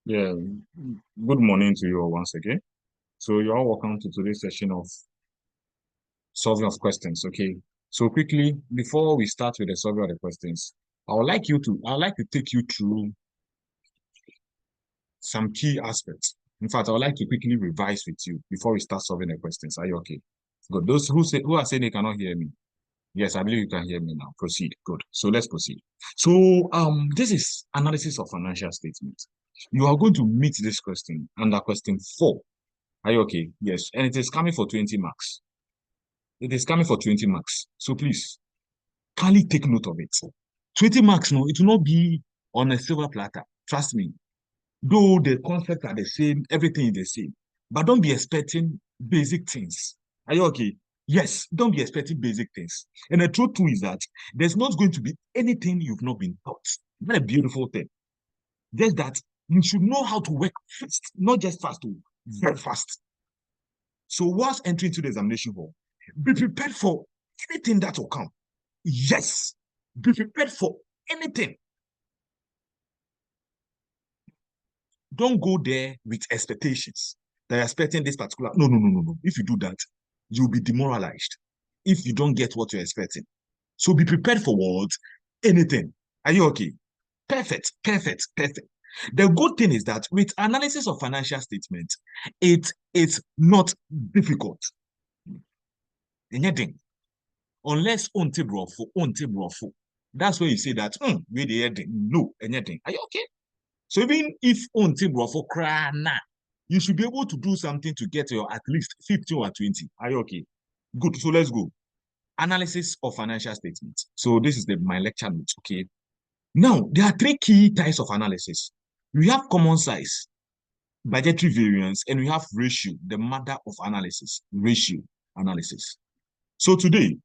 Yeah, good morning to you all once again. So you're all welcome to today's session of solving of questions. Okay. So quickly, before we start with the solving of the questions, I'd like to take you through some key aspects. In fact, I would like to quickly revise with you before we start solving the questions. Are you okay? Good. Those who are saying they cannot hear me. Yes, I believe you can hear me now. Proceed. Good. So let's proceed. So this is analysis of financial statements. You are going to meet this question under question 4. Are you okay? Yes. And it is coming for 20 marks. It is coming for 20 marks. So please, kindly take note of it. 20 marks, no, it will not be on a silver platter. Trust me. Though the concepts are the same, everything is the same. But don't be expecting basic things. Are you okay? Yes, don't be expecting basic things. And the truth too is that there's not going to be anything you've not been taught. What a beautiful thing. Just that you should know how to work fast, not just fast, very fast. So whilst entering to the examination hall, be prepared for anything that will come. Yes, be prepared for anything. Don't go there with expectations that you're expecting this particular. No, no, no, no, no. If you do that, you'll be demoralized if you don't get what you're expecting. So be prepared for what? Anything. Are you okay? Perfect, perfect, perfect. The good thing is that with analysis of financial statements, it's not difficult. Anything. Unless onte brofo. That's where you say that, we the heading. No, anything. Are you okay? So even if onte brofo krana, you should be able to do something to get your at least 15 or 20. Are you okay? Good. So let's go. Analysis of financial statements. So this is my lecture notes. Okay. Now, there are 3 key types of analysis. We have common size, budgetary variance, and we have ratio, the mother of analysis, ratio analysis. So today,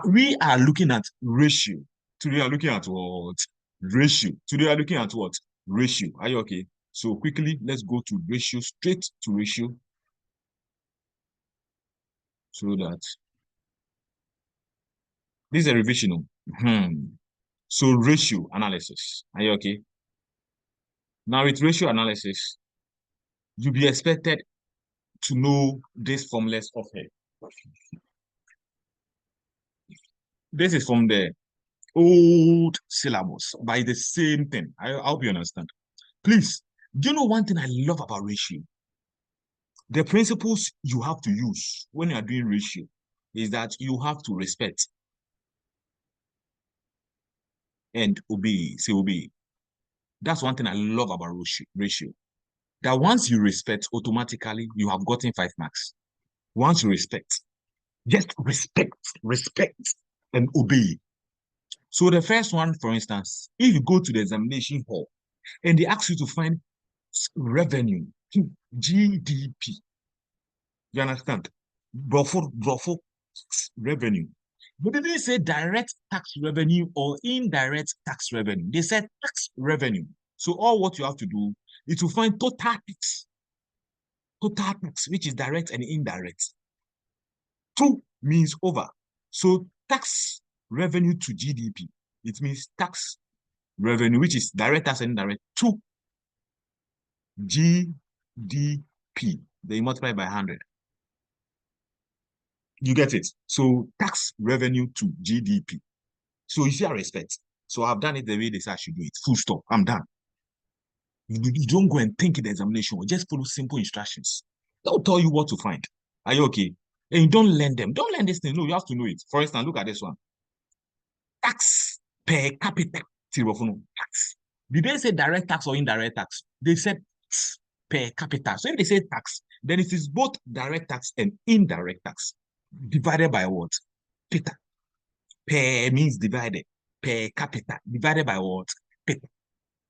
we are looking at ratio. Today we are looking at what? Ratio. Today we are looking at what? Ratio. Are you okay? So quickly, let's go to ratio, straight to ratio. So that this is a revision. So ratio analysis. Are you okay? Now with ratio analysis, you'll be expected to know these formulas of here. This is from the old syllabus by the same thing. I hope you understand. Please, do you know one thing I love about ratio? The principles you have to use when you are doing ratio is that you have to respect and obey. Say obey. That's one thing I love about ratio. That once you respect, automatically you have gotten 5 marks. Once you respect, just respect, and obey. So the first one, for instance, if you go to the examination hall and they ask you to find revenue, GDP, you understand? Brofo revenue. But they didn't say direct tax revenue or indirect tax revenue. They said tax revenue. So all what you have to do is to find total tax, which is direct and indirect. 2 means over. So tax revenue to GDP, it means tax revenue, which is direct tax and indirect, to GDP. They multiply by 100. You get it? So tax revenue to GDP. So you see, I respect. So I've done it the way they say I should do it. Full stop. I'm done. You don't go and think in the examination. Just follow simple instructions. They'll tell you what to find. Are you okay? And you don't learn them. Don't learn this thing. No, you have to know it. For instance, look at this one. Tax per capita. Tax. Did they say direct tax or indirect tax? They said tax per capita. So if they say tax, then it is both direct tax and indirect tax. Divided by what? Capita. Per means divided. Per capita. Divided by what? Capita.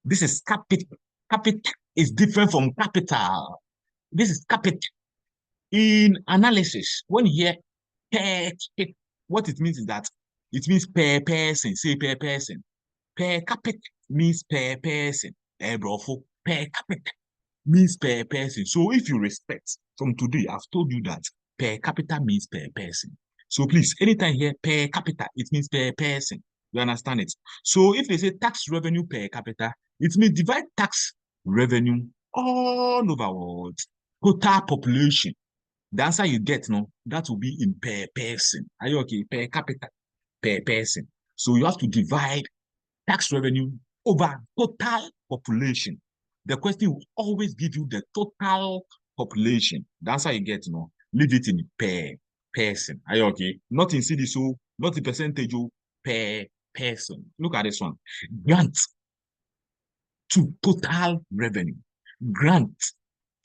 This is capita. Capita is different from capital. This is capita. In analysis, when you hear per, what it means is that it means per person. Say per person. Per capita means per person. Brofo. Per capita means per person. So if you respect, from today, I've told you that per capita means per person. So please, anytime here per capita, it means per person. You understand it? So if they say tax revenue per capita, it means divide tax revenue all over world. Total population. The answer you get, no, that will be in per person. Are you okay? Per capita, per person. So you have to divide tax revenue over total population. The question will always give you the total population. The answer you get, no, leave it in per person. Are you okay? Not in CDs, so not in percentage, per person. Look at this one. Grant to total revenue. Grant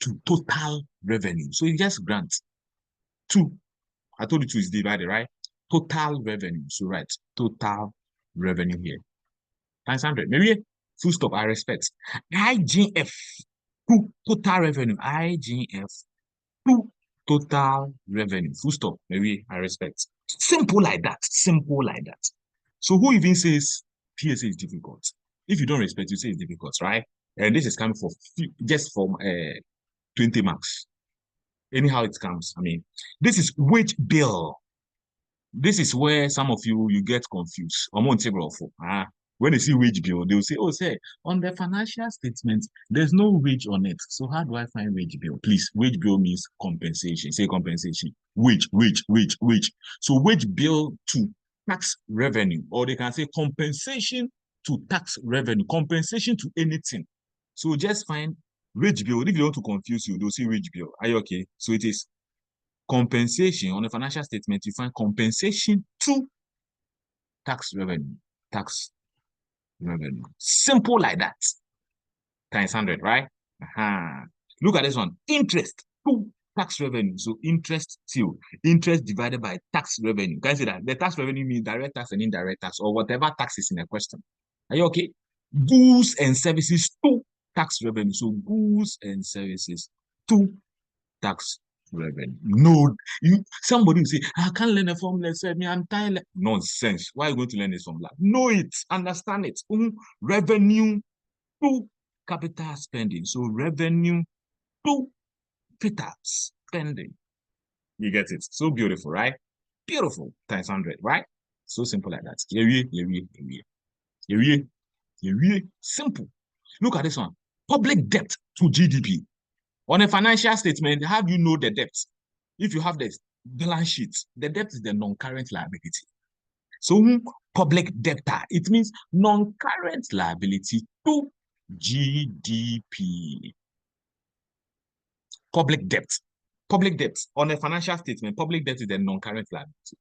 to total revenue. So you just grant two. I told you two is divided, right? Total revenue. So right, total revenue here. Times 100. Maybe full stop, I respect. IGF to total revenue. IGF to total revenue. Full stop. Maybe I respect. Simple like that. Simple like that. So who even says PSA is difficult? If you don't respect, you say it's difficult, right? And this is coming for just from 20 marks. Anyhow it comes. I mean, this is wage bill. This is where some of you get confused. When they see wage bill, they will say, oh, say, on the financial statement, there's no wage on it. So how do I find wage bill? Please, wage bill means compensation. Say compensation. Wage. So wage bill to tax revenue, or they can say compensation to tax revenue, compensation to anything. So just find wage bill. If you want to confuse you, they'll say wage bill. Are you okay? So it is compensation. On the financial statement, you find compensation to tax revenue. Tax revenue. Simple like that. Times 100, right? Look at this one. Interest to tax revenue. So interest to interest divided by tax revenue. Can you see that? The tax revenue means direct tax and indirect tax, or whatever tax is in a question. Are you okay? Goods and services to tax revenue. So goods and services to tax revenue. No, somebody will say, I can't learn a formula. Say me, I'm tired. Nonsense. Why are you going to learn this formula? Know it, understand it. Revenue to capital spending. So revenue to capital spending. You get it? So beautiful, right? Beautiful. Times 100, right? So simple like that. Simple. Look at this one. Public debt to GDP. On a financial statement, how do you know the debt? If you have the balance sheet, the debt is the non-current liability. So public debtor, it means non-current liability to GDP. Public debt. Public debt. On a financial statement, public debt is the non-current liability.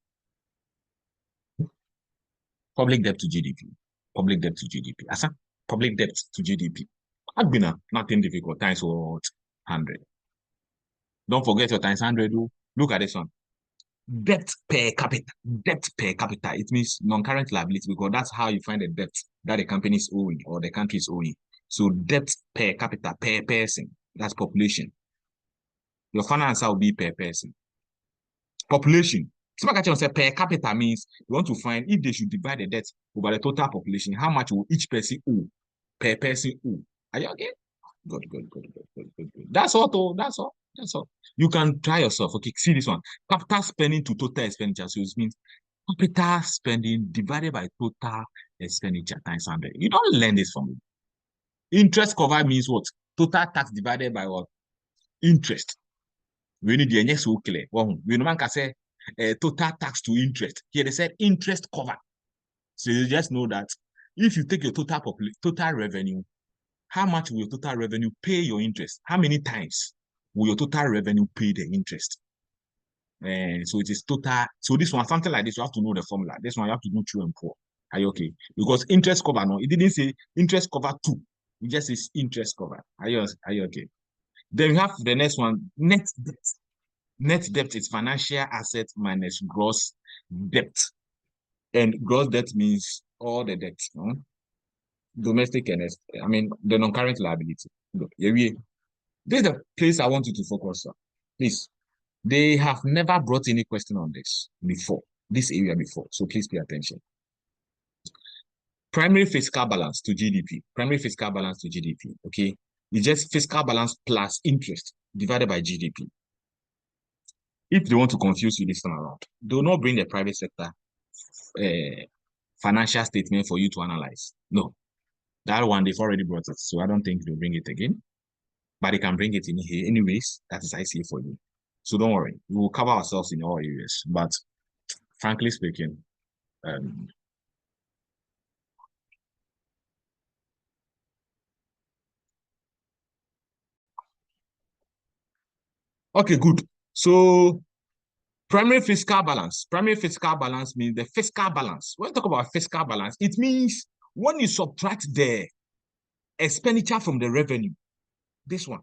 Public debt to GDP. Public debt to GDP. Asa, public debt to GDP. Adbina, nothing difficult. Times what? 100. Don't forget your times 100. Look at this one. Debt per capita. Debt per capita. It means non-current liability, because that's how you find the debt that the company is owing or the country is owing. So debt per capita, per person. That's population. Your final answer will be per person. Population. Per capita means you want to find if they should divide the debt over the total population, how much will each person owe per person owe. Are you okay? Good. That's all, though. That's all. You can try yourself. Okay, see this one. Capital spending to total expenditure. So it means capital spending divided by total expenditure times 100. You don't learn this from me. Interest cover means what? Total tax divided by what? Interest. We need the next clear. We no man can say total tax to interest. Here they said interest cover. So you just know that if you take your total revenue, how much will your total revenue pay your interest? How many times will your total revenue pay the interest? So it is total. So this one, something like this, you have to know the formula. This one, you have to do true and poor. Are you okay? Because interest cover, no, it didn't say interest cover 2. It just says interest cover. Are you okay? Then we have the next one, net debt. Net debt is financial asset minus gross debt. And gross debt means all the debt. No? Domestic and the non-current liability. This is the place I want you to focus on. Please. They have never brought any question on this area before. So please pay attention. Primary fiscal balance to GDP. Primary fiscal balance to GDP. Okay. It's just fiscal balance plus interest divided by GDP. If they want to confuse you this time around, do not bring the private sector financial statement for you to analyze. No. That one they've already brought it, so I don't think they'll bring it again. But they can bring it in here anyways. That is ICA for you. So don't worry, we will cover ourselves in all areas. But frankly speaking, um, okay, good. So primary fiscal balance. Primary fiscal balance means the fiscal balance. When we talk about fiscal balance, it means when you subtract the expenditure from the revenue, this one,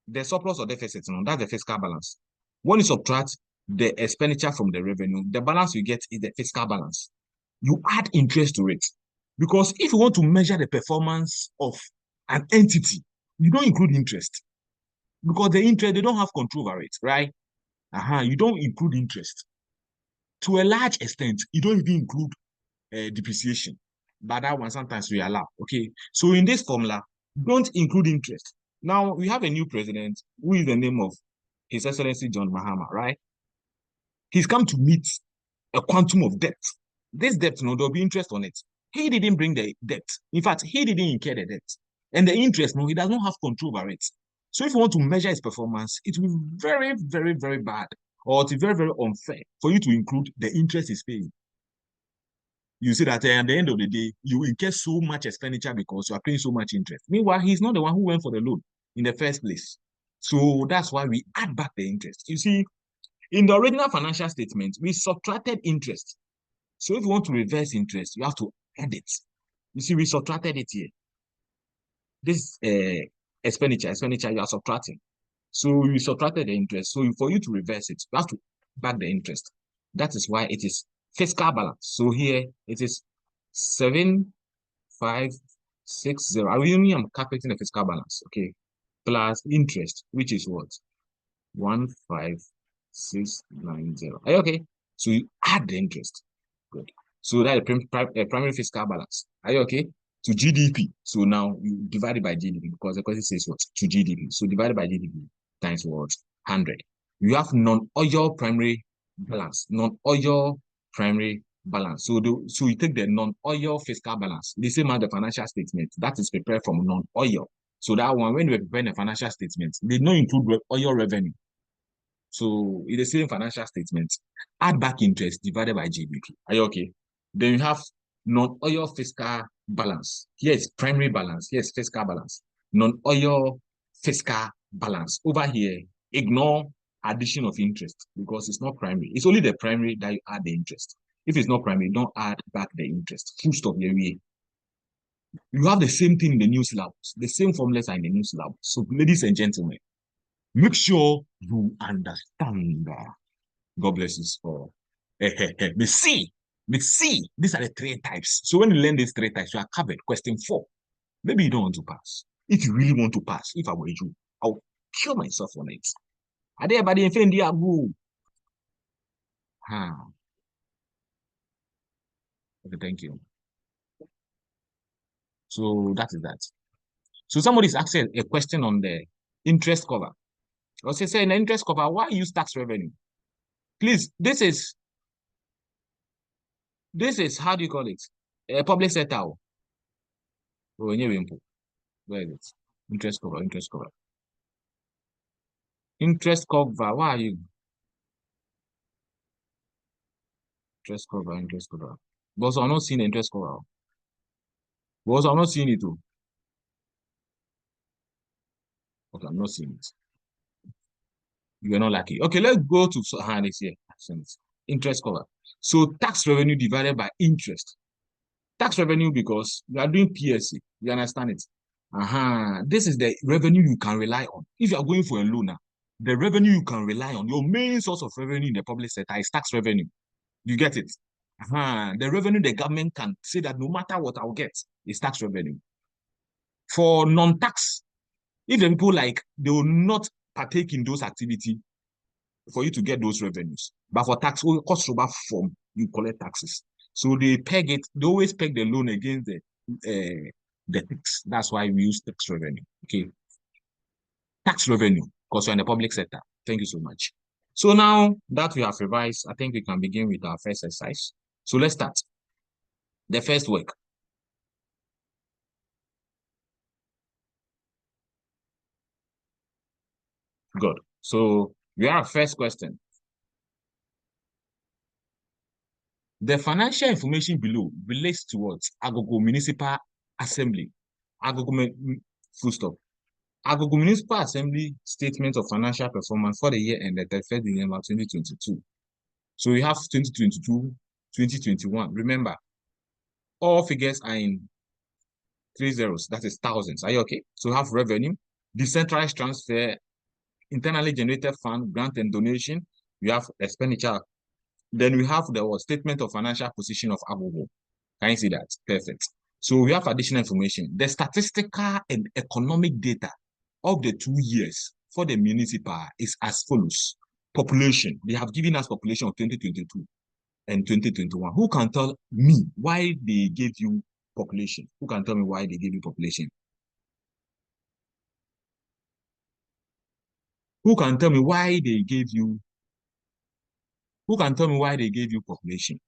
the surplus or deficit, that's the fiscal balance. When you subtract the expenditure from the revenue, the balance you get is the fiscal balance. You add interest to it. Because if you want to measure the performance of an entity, you don't include interest. Because the interest, they don't have control over it, right? You don't include interest. To a large extent, you don't even include depreciation. But that one sometimes we allow. Okay. So in this formula, don't include interest. Now we have a new president who is the name of His Excellency John Mahama, right? He's come to meet a quantum of debt. This debt, there'll be interest on it. He didn't bring the debt. In fact, he didn't incur the debt. And the interest, he does not have control over it. So if you want to measure his performance, it will be very, very, very bad, or it's very, very unfair for you to include the interest he's paying. You see that at the end of the day, you incur so much expenditure because you are paying so much interest. Meanwhile, he's not the one who went for the loan in the first place. So that's why we add back the interest. You see, in the original financial statement, we subtracted interest. So if you want to reverse interest, you have to add it. You see, we subtracted it here. This expenditure, you are subtracting. So we subtracted the interest. So for you to reverse it, you have to back the interest. That is why it is fiscal balance. So here it is 7560. I really am calculating the fiscal balance, okay? Plus interest, which is what? 15690. Are you okay? So you add the interest. Good. So that is primary fiscal balance. Are you okay? To GDP. So now you divide it by GDP because the question says what? To GDP. So divided by GDP times what? 100. You have non-oil primary balance. Non-oil primary balance. So you take the non-oil fiscal balance, the same as the financial statement. That is prepared from non-oil. So that one, when we prepare the financial statement, they don't include oil revenue. So in the same financial statement, add back interest divided by GDP. Are you okay? Then you have non-oil fiscal balance. Here is primary balance. Here is fiscal balance. Non-oil fiscal balance. Over here, ignore addition of interest because it's not primary. It's only the primary that you add the interest. If it's not primary, don't add back the interest. Full stop here. You have the same thing in the new syllabus. The same formulas are in the new syllabus. So, ladies and gentlemen, make sure you understand. God bless you for. Me see. These are the three types. So when you learn these three types, you are covered. Question 4. Maybe you don't want to pass. If you really want to pass, if I were you, I'll kill myself on it. Are there anybody in Fendi Abu? Okay, thank you. So that is that. So somebody's asking a question on the interest cover. Or say in the interest cover, why use tax revenue? Please, this is how do you call it? A public sector. Oh, where is it? Interest cover, interest cover. Interest cover, why are you? Interest cover, interest cover. Because I'm not seeing the interest cover. Because I'm not seeing it too. Okay, I'm not seeing it. You're not lucky. Okay, let's go to this here. Interest cover. So tax revenue divided by interest. Tax revenue because you are doing PSA. You understand it? This is the revenue you can rely on. If you are going for a loan now, the revenue you can rely on, your main source of revenue in the public sector is tax revenue. You get it? The revenue the government can say that no matter what I'll get is tax revenue. For non-tax, if the people they will not partake in those activities for you to get those revenues. But for tax, cost over form, you collect taxes. So they always peg the loan against the tax. That's why we use tax revenue. Okay. Tax revenue, because you're in the public sector. Thank you so much. So now that we have revised, I think we can begin with our first exercise. So let's start. The first work. Good. So we have first question. The financial information below relates to what? Agogo Municipal Assembly. Agogo, full stop. Agogo Municipal Assembly Statement of Financial Performance for the year ended 31st December 2022. So we have 2022, 2021. Remember, all figures are in 3 zeros, that is thousands. Are you okay? So we have revenue, decentralized transfer, internally generated fund, grant and donation. We have expenditure. Then we have the statement of financial position of Agogo. Can you see that? Perfect. So we have additional information. The statistical and economic data of the 2 years for the municipal is as follows. Population. They have given us population of 2022 and 2021. Who can tell me why they gave you population? Who can tell me why they gave you population? Who can tell me why they gave you? Who can tell me why they gave you population?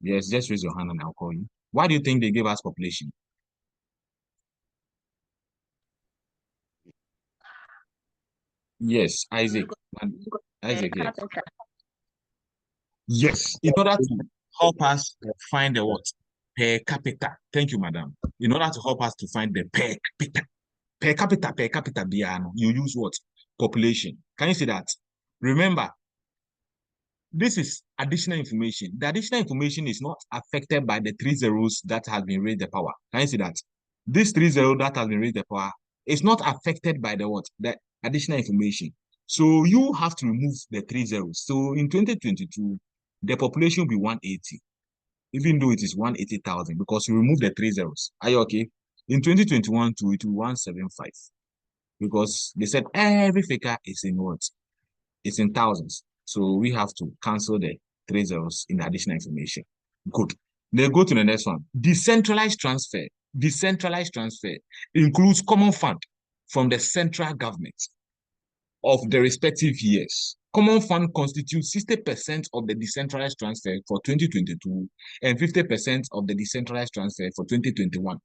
Yes, just raise your hand and I'll call you. Why do you think they gave us population? Yes, Isaac. Isaac, yes. Yes, in order to help us find the what? Per capita. Thank you, madam. In order to help us to find the per capita. Per capita, biano, you use what? Population. Can you see that? Remember, this is additional information. The additional information is not affected by the 3 zeros that has been raised the power. Can you see that? This 3 zero that has been raised the power is not affected by the what? The additional information. So you have to remove the 3 zeros. So in 2022, the population will be 180, even though it is 180,000 because you remove the 3 zeros. Are you okay? In 2021, it will be 175 because they said every figure is in what? It's in thousands. So we have to cancel the 3 zeros in additional information. Good. Then go to the next one. Decentralized transfer. Decentralized transfer includes common fund from the central government of the respective years. Common fund constitutes 60% of the decentralized transfer for 2022 and 50% of the decentralized transfer for 2021.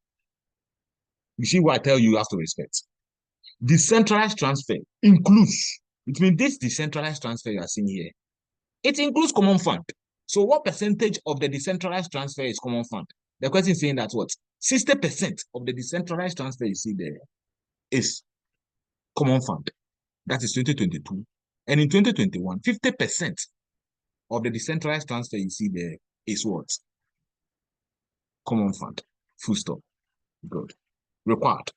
You see what I tell you, you have to respect. Decentralized transfer includes, it means this decentralized transfer you are seeing here, it includes common fund. So what percentage of the decentralized transfer is common fund? The question is saying that what? 60% of the decentralized transfer you see there is common fund. That is 2022. And in 2021, 50% of the decentralized transfer you see there is what? Common fund. Full stop. Good. Required.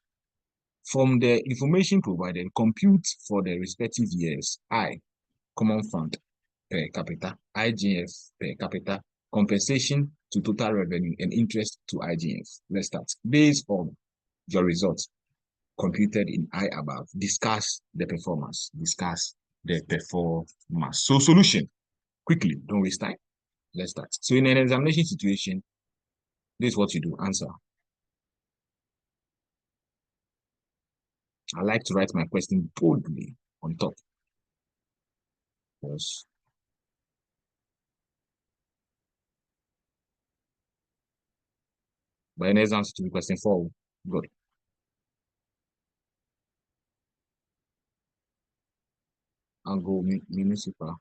From the information provided, compute for the respective years. I, common fund per capita, IGF per capita, compensation to total revenue, and interest to IGF. Let's start. Based on your results computed in I above, discuss the performance. Discuss the performance. So solution, quickly, don't waste time. Let's start. So in an examination situation, this is what you do. Answer. I like to write my question boldly on top. Yes. But in answer to the question 4, good. I'll go municipal.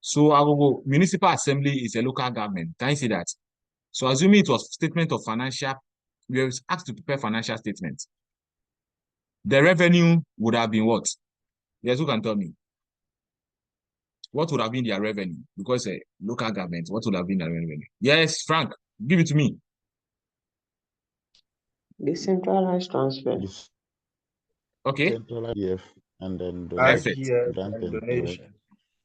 So I will go municipal assembly is a local government. Can you see that? So assuming it was statement of financial, we were asked to prepare financial statements. The revenue would have been what? Yes, who can tell me? What would have been their revenue? Because a local government, what would have been their revenue? Yes, Frank, give it to me. Decentralized transfer. Okay. Decentralized and then Perfect. IGF and donation.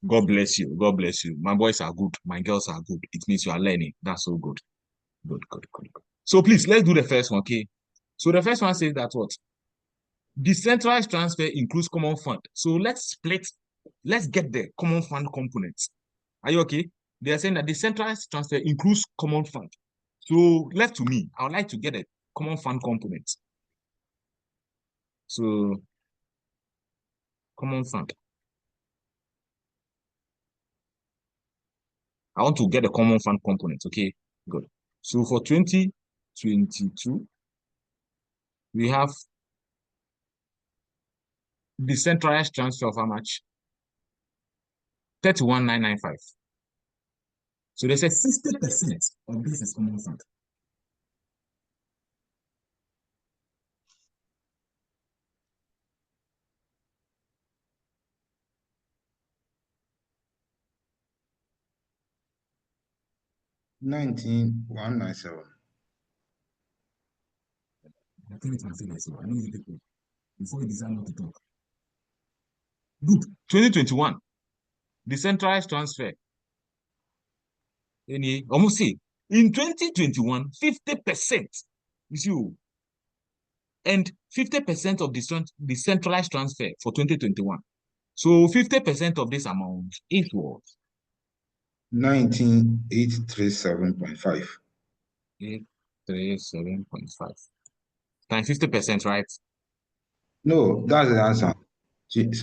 God bless you. God bless you. My boys are good. My girls are good. It means you are learning. That's so good. Good. So please, let's do the first one, okay? So the first one says that what? Decentralized transfer includes common fund. So let's get the common fund components. Are you okay? They are saying that decentralized transfer includes common fund. So left to me, I would like to get a common fund component. So common fund. I want to get a common fund component, okay? Good. So for 2022, We have decentralized transfer of how much? 31,995. So they said 60% of this is common fund. $19,197. I think it's my figure, so I need you people before you decide not to talk. Good. 2021. Decentralized transfer. Any almost see in 2021, 50%. You see, and 50% of the decentralized transfer for 2021. So 50% of this amount is what? 19,837.5. 837.5 times 50%, right? No, that's the answer.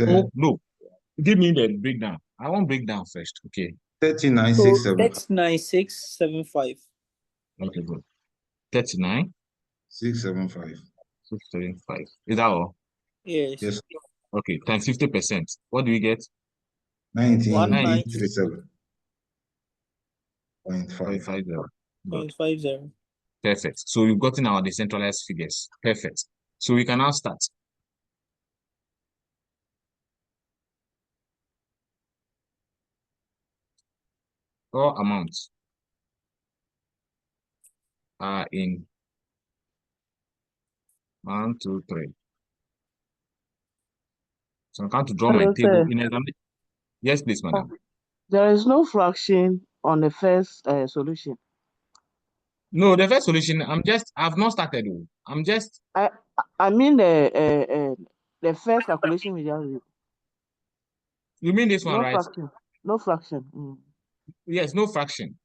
Oh, no. Give me the breakdown. I want breakdown first. Okay. 39,675. 39,675. Okay, good. 39, 675. 675. Is that all? Yes. Yes. Okay, times 50%. What do we get? 19,837.5. 0.50. Perfect. So we've gotten our decentralized figures. Perfect. So we can now start. All amounts are in 1, 2, 3. So I'm going to draw my Hello, table sir. in example. Yes, please, madam. There is no fraction on the first solution. No, the first solution, I've not started. I'm just. I mean the first calculation we just did. You mean this one, No right? fraction. No fraction. Yes, no fraction.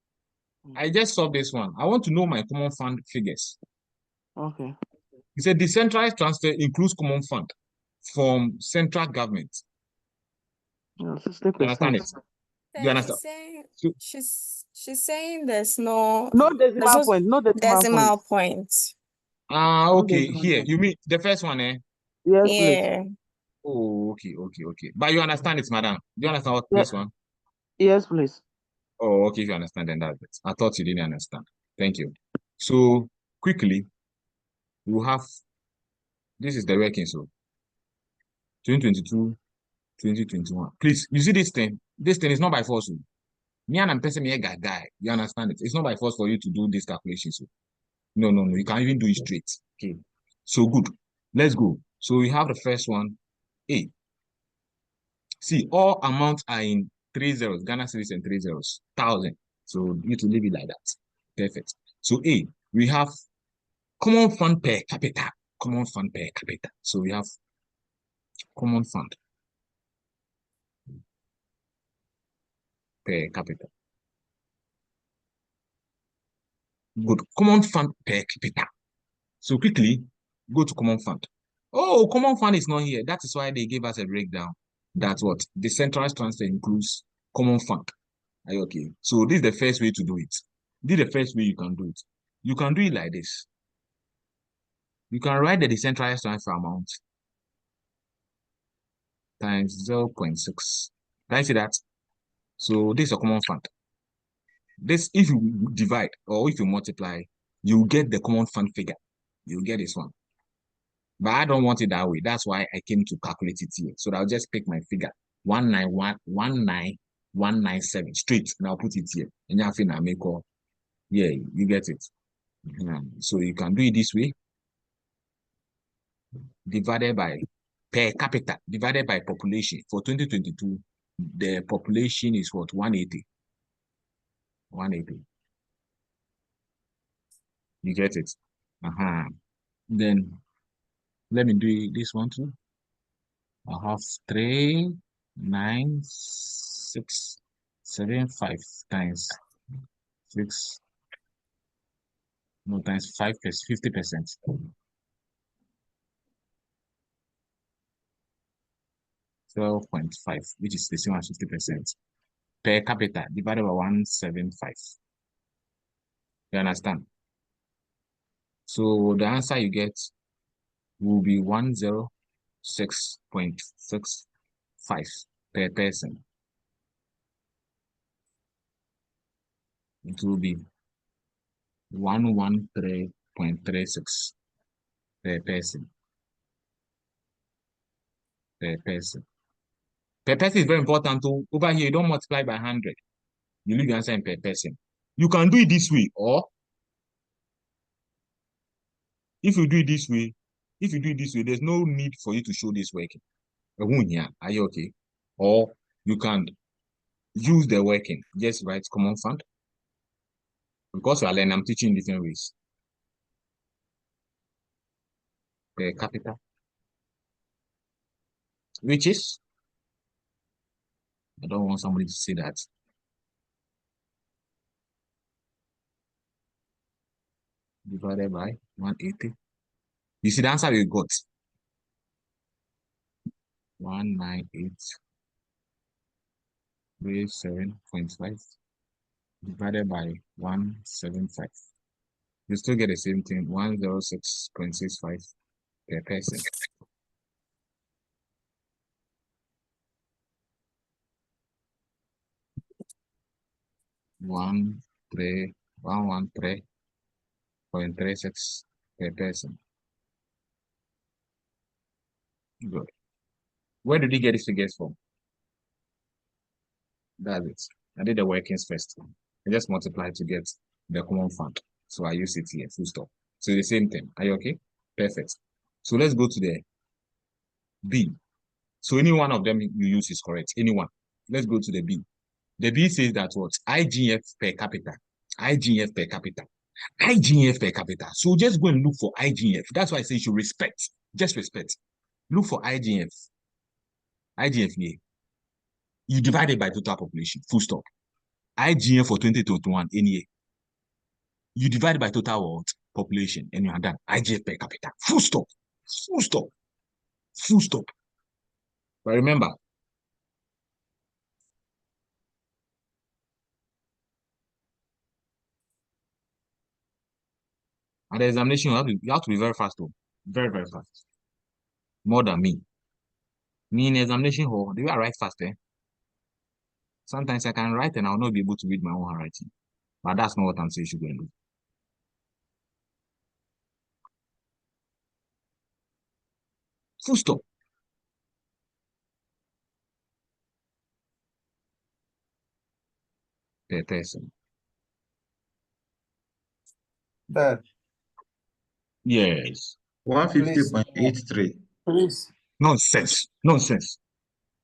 I just saw this one. I want to know my common fund figures. Okay. He said decentralized transfer includes common fund from central government. Yeah, You understand it? 60%. You understand? She's saying there's no decimal point. No decimal point. Okay. Here, you mean the first one, eh? Yes, Yeah. please. Oh, okay. But you understand it, madam? Do you understand what this one? Yes, please. Oh, okay. If you understand, then that's it. I thought you didn't understand. Thank you. So quickly, we'll have this is the working. So 2022, 2021. Please, you see this thing? This thing is not by force. Me and I'm person me a guy. You understand it? It's not by force for you to do this calculation. So no. You can even do it straight. Okay. So good. Let's go. So we have the first one. A. See, all amounts are in 3 zeros, Ghana cedis and 3 zeros, 1,000. So you to leave it like that. Perfect. So A, we have common fund per capita. Common fund per capita. So we have common fund per capita. Good. Common fund per capita. So quickly, go to common fund. Oh, common fund is not here. That is why they gave us a breakdown. That's what the centralized transfer includes common fund. Are you okay? So this is the first way to do it. This is the first way you can do it. You can do it like this. You can write the decentralized transfer amount times 0.6. Can I see that? So this is a common fund. This, if you divide or if you multiply, you get the common fund figure. You get this one. But I don't want it that way. That's why I came to calculate it here. So I'll just pick my figure 191,197 straight, and I'll put it here. And you have to make call. Yeah, you get it. So you can do it this way. Divided by per capita, divided by population. For 2022, the population is what? 180. 180. You get it? Then let me do this one too. I have 3,9,675 times 6. No, times 5 plus 50%. 12.5, which is the same as 50%. Per capita divided by 175. You understand? So the answer you get will be 106.65 per person. It will be 113.36 per person. Per person. Per person is very important too. Over here, you don't multiply by 100. You leave the answer in per person. You can do it this way, or if you do it this way, there's no need for you to show this working. Are you okay? Or you can use the working. Just write common fund. Because you are learning, I'm teaching different ways. Per capita, which is, I don't want somebody to say that. Divided by 180. You see the answer we got. 198.37.5 divided by 175. You still get the same thing, 106.65 per person. One one three 113.36 per person. Good. Where did he get his figures from? That's it. I did the workings first. I just multiplied to get the common fund. So I use it here, full stop. So the same thing. Are you okay? Perfect. So let's go to the B. So any one of them you use is correct. Anyone. Let's go to the B. The B says that what? IGF per capita. IGF per capita. IGF per capita. So just go and look for IGF. That's why I say you should respect. Just respect. Look for IGF. IGF here. You divide it by total population. Full stop. IGF for 2021 in year. You divide it by total what? Population, and you are done. IGF per capita. Full stop. Full stop. Full stop. But remember, at the examination, you have to be very fast, though. Very, very fast. More than me. Me in examination hall, the way I write fast, sometimes I can write and I'll not be able to read my own handwriting. But that's not what I'm saying you should go and do. Full stop. Per person. That Yes. 150.83. please, Nonsense. Nonsense.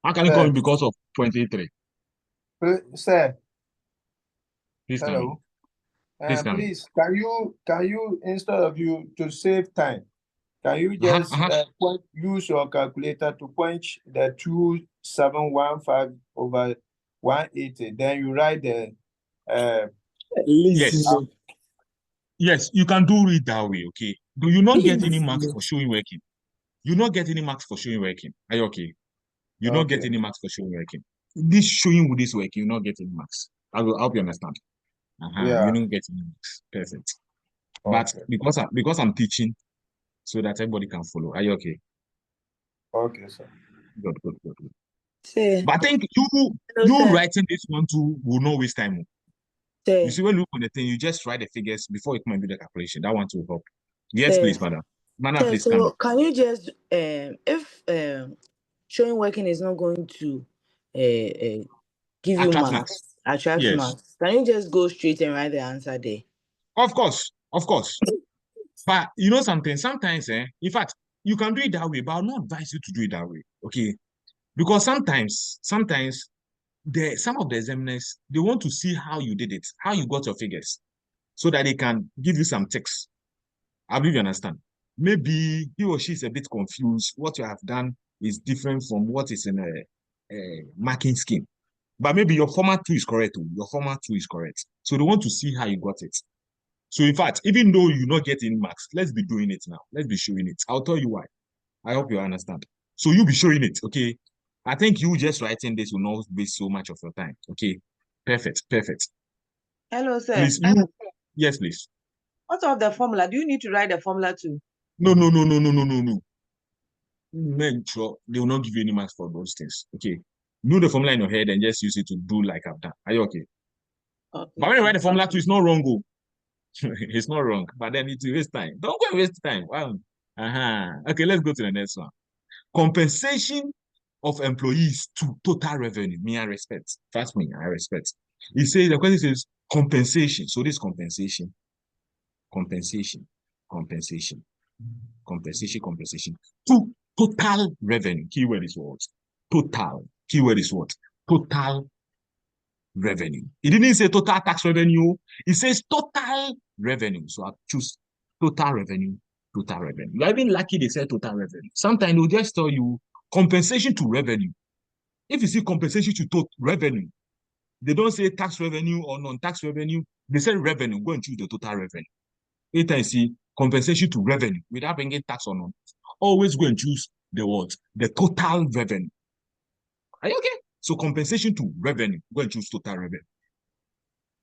How can you call me because of 23? sir. Please tell me. Hello. Please tell me. Please, can you instead of you to save time, can you just use your calculator to punch the 2715 over 180? Then you write the yes. Yes, you can do it that way, okay? Do you not get any marks for showing working? You not get any marks for showing working. Are you okay? You don't get any marks for showing working. This showing with this working, you not get any marks. I hope you understand. Yeah. You don't get any marks. Perfect. But because I'm teaching, so that everybody can follow. Are you okay? Okay, sir. Good. Sir. But I think you writing this one too will not waste time. Sir. You see, when you look on the thing, you just write the figures before you come and do the calculation. That one will help. Yes, please, madam. Madam, please. So can you just if showing working is not going to give you marks, attract marks, can you just go straight and write the answer there? Of course. But you know something, sometimes, in fact, you can do it that way, but I'll not advise you to do it that way, okay? Because sometimes, some of the examiners, they want to see how you did it, how you got your figures, so that they can give you some ticks. I believe you understand. Maybe he or she is a bit confused. What you have done is different from what is in a marking scheme. But maybe your format 2 is correct. Your format 2 is correct. So they want to see how you got it. So in fact, even though you not get any marks, let's be doing it now. Let's be showing it. I'll tell you why. I hope you understand. So you'll be showing it, okay? I think you just writing this will not waste so much of your time. Okay. Perfect. Hello, sir. Please, yes, please. What of the formula? Do you need to write the formula too? No. make sure they will not give you any marks for those things. Okay. Know the formula in your head and just use it to do like I've done. Are you okay? But when you write the formula too, it's not wrong. Go. It's not wrong. But then it will waste time. Don't go and waste time. Wow. Okay, let's go to the next one. Compensation of employees to total revenue. Me, I respect. Trust me, I respect. He says the question says compensation. So this compensation to total revenue. Keyword is what? Total. Keyword is what? Total revenue. It didn't say total tax revenue. It says total revenue. So I choose total revenue. Total revenue. You are even lucky they said total revenue. Sometimes they'll just tell you compensation to revenue. If you see compensation to total revenue, they don't say tax revenue or non-tax revenue. They say revenue. Go and choose the total revenue. Anytime you see compensation to revenue without bringing tax or not, always go and choose the what? The total revenue. Are you okay? So compensation to revenue, go and choose total revenue.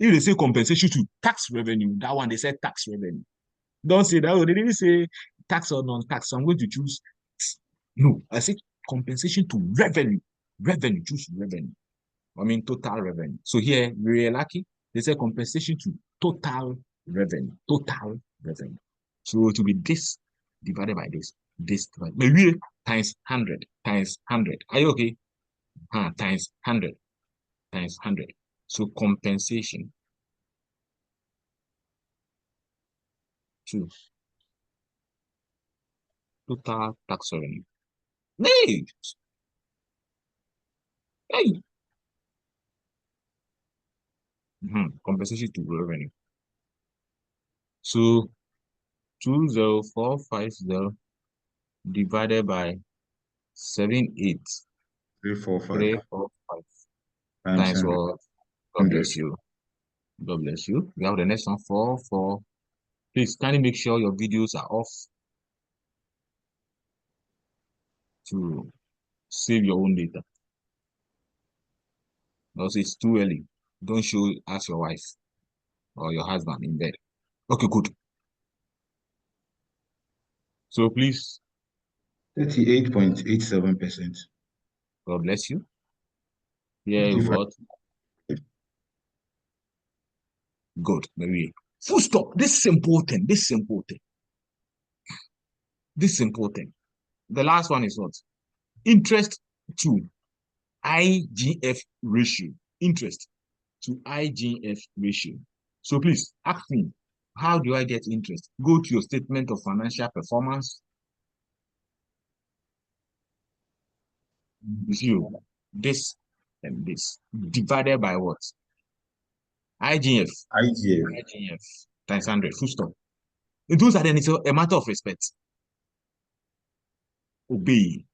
If they say compensation to tax revenue, that one they said tax revenue. Don't say that. Oh, they didn't say tax or non-tax. So I'm going to choose. No, I said compensation to revenue. Revenue, choose revenue. I mean total revenue. So here, we're lucky. They say compensation to total revenue. Total revenue. So it will be this divided by this. This divided by maybe times 100 times 100. Are you okay? Times 100 times 100. So compensation to total tax revenue. Hey! Hey! Compensation to revenue. So 20450 divided by 78345 times what? God bless you. God bless you. We have the next one 44. Please kindly make sure your videos are off to save your own data. Also, it's too early. Don't show as your wife or your husband in bed. Okay, good. So please. 38.87%. God bless you. Yeah, what? Good. Maybe. Full stop. This is important. This is important. This is important. The last one is what? Interest to IGF ratio. Interest to IGF ratio. So please ask me, how do I get interest? Go to your statement of financial performance. You this and this divided by what? IGF times 100. Full stop. In those are then it's a matter of respect. Obey.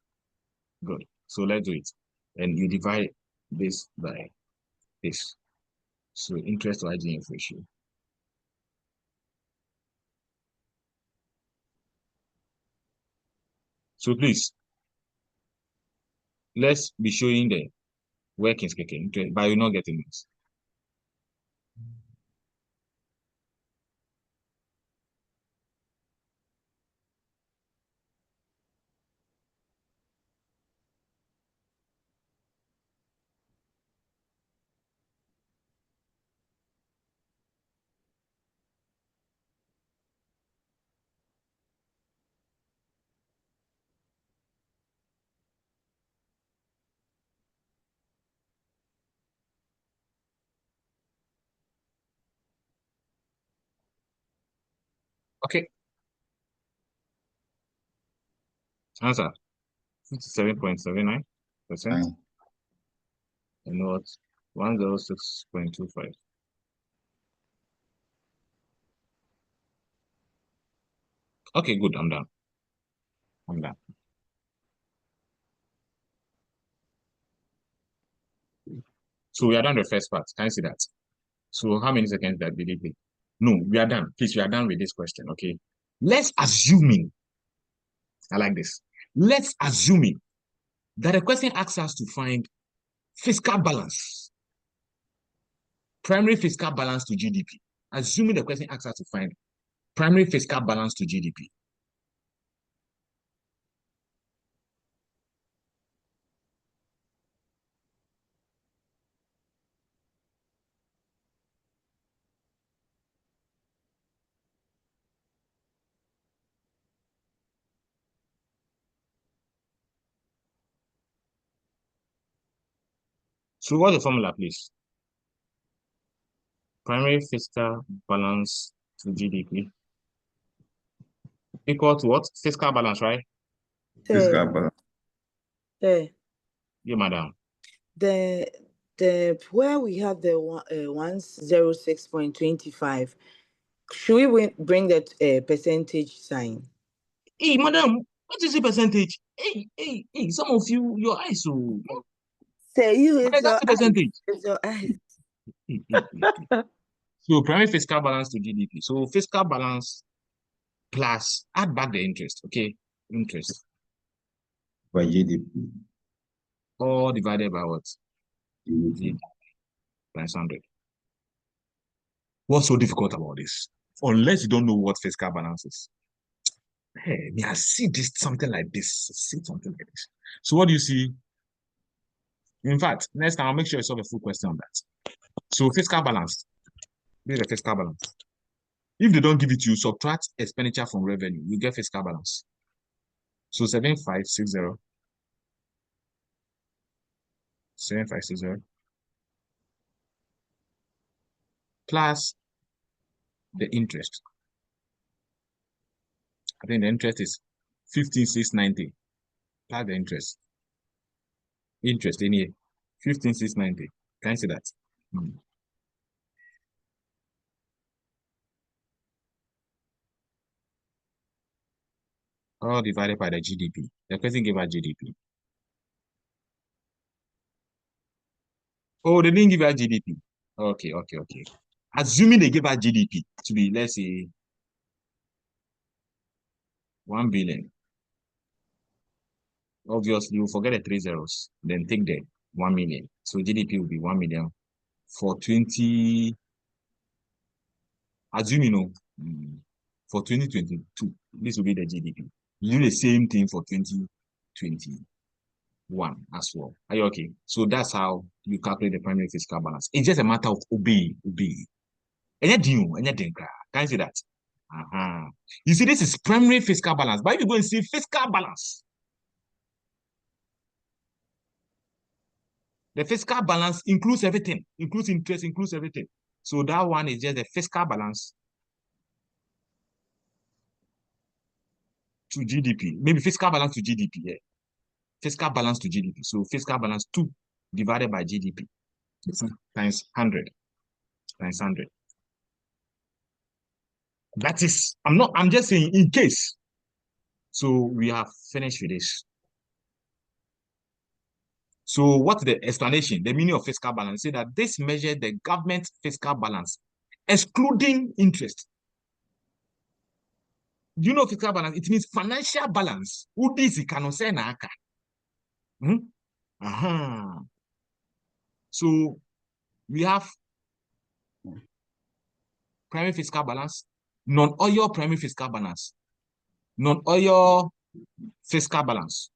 Good. So let's do it. And you divide this by this. So interest to IGF ratio. So please, let's be showing the workings, but you're not getting this. Okay. Answer 57.79%. And what? 106.25. Okay, good. I'm done. So we are done the first part. Can you see that? So how many seconds that did it take? No, we are done. Please, we are done with this question. Okay. Let's assuming. I like this. Let's assuming that the question asks us to find fiscal balance. Primary fiscal balance to GDP. Assuming the question asks us to find primary fiscal balance to GDP. So what's the formula, please? Primary fiscal balance to GDP equal to what? Fiscal balance, right? Fiscal balance. Yeah, madam. The where we have the 106.25, should we bring that percentage sign? Hey, madam, what is the percentage? Hey, some of you, your eyes so. Say you is your percentage. It's your eyes. So primary fiscal balance to GDP. So fiscal balance plus add back the interest. Okay, interest. By GDP. All divided by what? GDP times 100. What's so difficult about this? Unless you don't know what fiscal balance is. Hey, may I see this something like this? See something like this. So what do you see? In fact, next time I'll make sure you solve a full question on that. So fiscal balance. This is the fiscal balance. If they don't give it to you, subtract expenditure from revenue, you get fiscal balance. So 7560. 7560 plus the interest. I think the interest is 15,690 plus the interest. Interest in here, 15,690. Can you see that? All divided by the GDP. The person gave us GDP. Oh, they didn't give us GDP. Okay. Assuming they give us GDP to be, let's say, 1 billion. Obviously, you forget the 3 zeros, then take the 1 million. So GDP will be 1 million for 20. Assume for 2022, this will be the GDP. You do the same thing for 2021 as well. Are you okay? So that's how you calculate the primary fiscal balance. It's just a matter of obey. Can you see that? You see, this is primary fiscal balance. But if you go and see fiscal balance, the fiscal balance includes everything, includes interest, includes everything. So that one is just the fiscal balance to GDP. Maybe fiscal balance to GDP, yeah. Fiscal balance to GDP. So fiscal balance 2 divided by GDP times 100. Times 100. That is, I'm just saying in case. So we have finished with this. So what's the explanation? The meaning of fiscal balance? Say that this measures the government fiscal balance, excluding interest. Do you know fiscal balance? It means financial balance. So we have primary fiscal balance, non-oil primary fiscal balance, non-oil fiscal balance.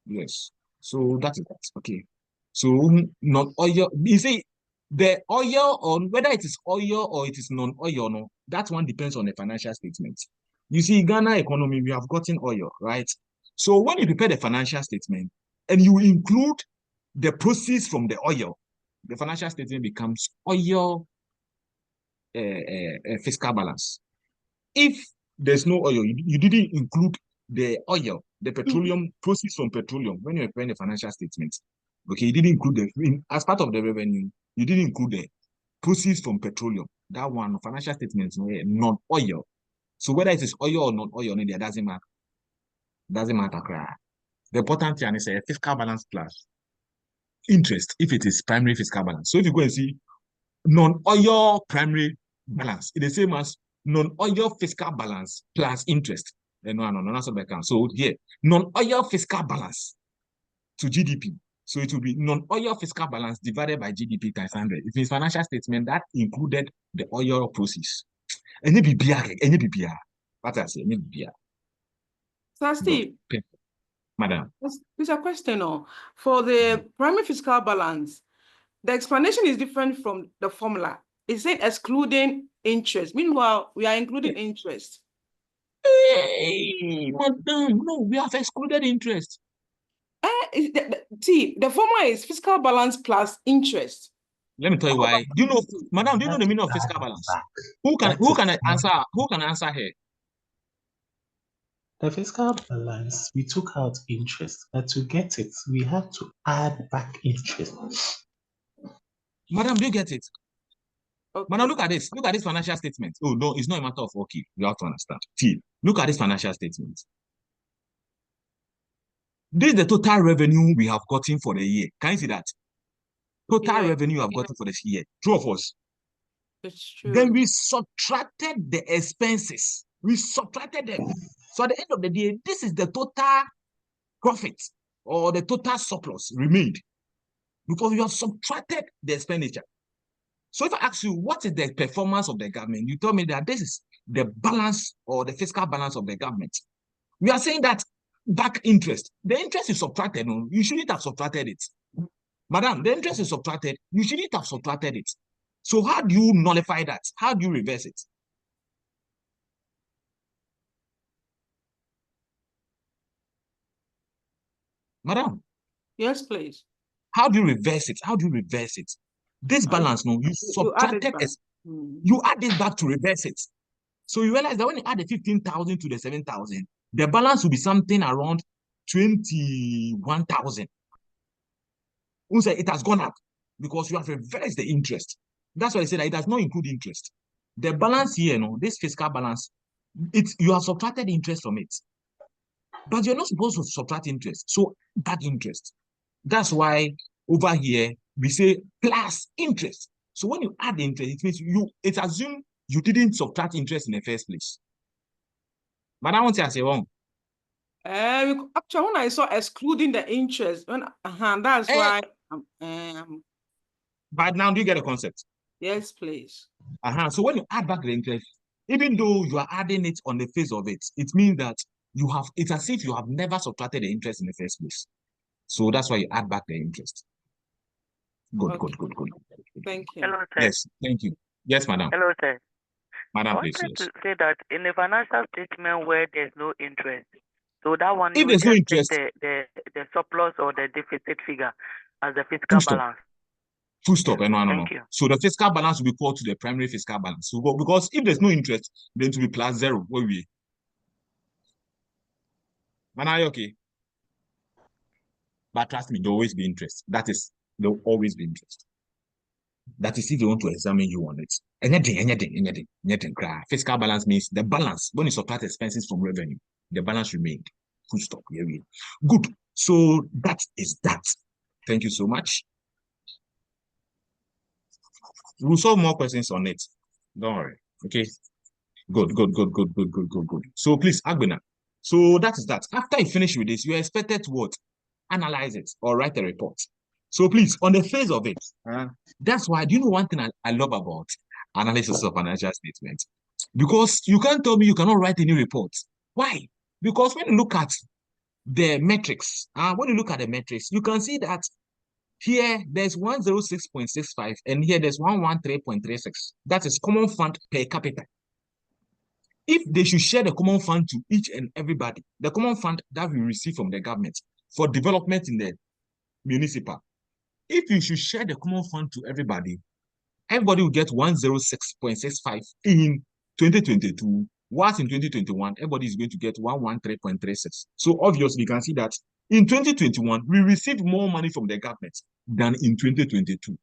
Yes. So that is that. Okay. So non-oil, you see, the oil, on whether it is oil or it is non-oil, no, that one depends on the financial statement. You see, Ghana economy, we have gotten oil, right? So when you prepare the financial statement and you include the proceeds from the oil, the financial statement becomes oil fiscal balance. If there's no oil, you didn't include the oil, the petroleum, proceeds from petroleum when you're preparing the financial statement. Okay, you didn't include as part of the revenue, you didn't include the proceeds from petroleum. That one, financial statements, not oil. So whether it is oil or not oil, it doesn't matter. Doesn't matter. The important thing is a fiscal balance plus interest if it is primary fiscal balance. So if you go and see non-oil primary balance, it's the same as non-oil fiscal balance plus interest. No, that's what I can. So here, non-oil fiscal balance to GDP. So it will be non-oil fiscal balance divided by GDP times 100. It means financial statement that included the oil proceeds. Any BBR. What I say, any BBR. Sir Steve, Madam. There's a question. For the primary fiscal balance, the explanation is different from the formula. It's saying excluding interest. Meanwhile, we are including interest. Hey, madam, no, we have excluded interest. The formula is fiscal balance plus interest. Let me tell you why. Do you know, madam, do you know the meaning of fiscal balance? Who can answer here? The fiscal balance, we took out interest, but to get it, we have to add back interest. Madam, do you get it? Okay. Madam, look at this. Look at this financial statement. Oh, no, it's not a matter of okay. You have to understand. See, look at this financial statement. This is the total revenue we have gotten for the year. Can you see that? Total revenue we have gotten for this year. True of us. It's true. Then we subtracted the expenses. We subtracted them. So at the end of the day, this is the total profit or the total surplus remained because we have subtracted the expenditure. So if I ask you, what is the performance of the government? You tell me that this is the balance or the fiscal balance of the government. We are saying that back interest. The interest is subtracted. No, you shouldn't have subtracted it. Madam, the interest is subtracted. You shouldn't have subtracted it. So how do you nullify that? How do you reverse it? Madam? Yes, please. How do you reverse it? How do you reverse it? This balance, no, you subtracted it. You add this back to reverse it. So you realize that when you add the 15,000 to the 7,000, the balance will be something around 21,000. It has gone up because you have reversed the interest. That's why I said that it does not include interest. The balance here, no, this fiscal balance, you have subtracted interest from it. But you're not supposed to subtract interest. So that interest. That's why over here we say plus interest. So when you add interest, it means it's assumed you didn't subtract interest in the first place. But I want to say wrong. Actually, when I saw excluding the interest, that's why. But now do you get the concept? Yes, please. So when you add back the interest, even though you are adding it on the face of it, it means that it's as if you have never subtracted the interest in the first place. So that's why you add back the interest. Good. Thank you. Hello, sir. Yes, thank you. Yes, madam. Hello, sir. Madam, I please. wanted to say that in a financial statement where there's no interest, so that one, if there's no interest, the surplus or the deficit figure as the fiscal balance. Full stop. No. Thank you. So the fiscal balance will be called to the primary fiscal balance. So because if there's no interest, then it will be plus zero. What we? Man, are you okay? But trust me, there'll always be interest. There'll always be interest. That is if they want to examine you on it. Anything. Fiscal balance means the balance. When you subtract expenses from revenue, the balance remained. Full stop. Here we go. Good. So that is that. Thank you so much. We'll solve more questions on it. Don't worry. Okay. Good. So please, Agbena. So that is that. After you finish with this, you are expected to what? Analyze it or write a report. So please, on the face of it, that's why, do you know one thing I love about analysis of financial statements? Because you can't tell me you cannot write any reports. Why? Because when you look at the metrics, you can see that here there's 106.65 and here there's 113.36. That is common fund per capita. If they should share the common fund to each and everybody, the common fund that we receive from the government for development in the municipal, if you should share the common fund to everybody will get 106.65 in 2022, whilst in 2021, everybody is going to get 113.36. So obviously, you can see that in 2021, we received more money from the government than in 2022.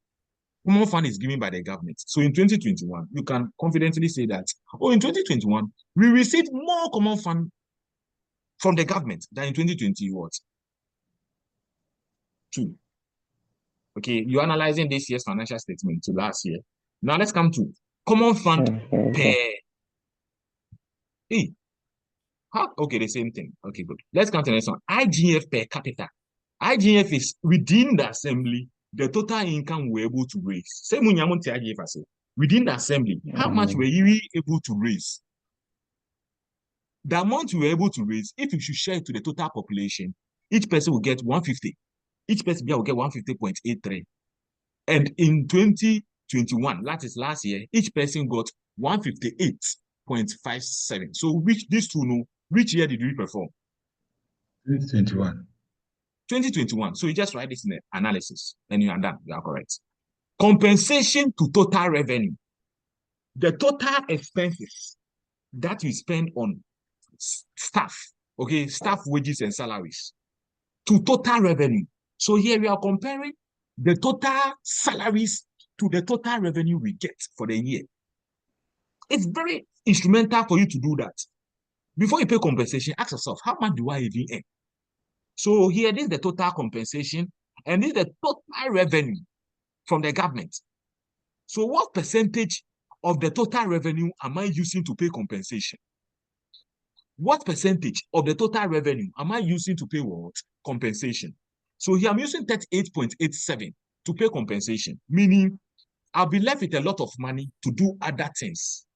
Common fund is given by the government. So in 2021, you can confidently say that, in 2021, we received more common fund from the government than in 2022. Okay, you're analyzing this year's financial statement to last year. Now let's come to common fund per. Okay, the same thing. Okay, good. Let's come to the next one. IGF per capita. IGF is within the assembly, the total income we're able to raise. Same when you IGF within the assembly, how much were you able to raise? The amount we were able to raise, if you should share it to the total population, each person will get 150. Each person will get 150.83. And in 2021, that is last year, each person got 158.57. So these two know, which year did we perform? 2021. 2021. So you just write this in the analysis and you are done. You are correct. Compensation to total revenue. The total expenses that you spend on staff, okay, staff wages and salaries to total revenue. So here we are comparing the total salaries to the total revenue we get for the year. It's very instrumental for you to do that. Before you pay compensation, ask yourself, how much do I even earn? So here, this is the total compensation, and this is the total revenue from the government. So what percentage of the total revenue am I using to pay compensation? What percentage of the total revenue am I using to pay what? Compensation. So here I'm using 38.87 to pay compensation, meaning I'll be left with a lot of money to do other things.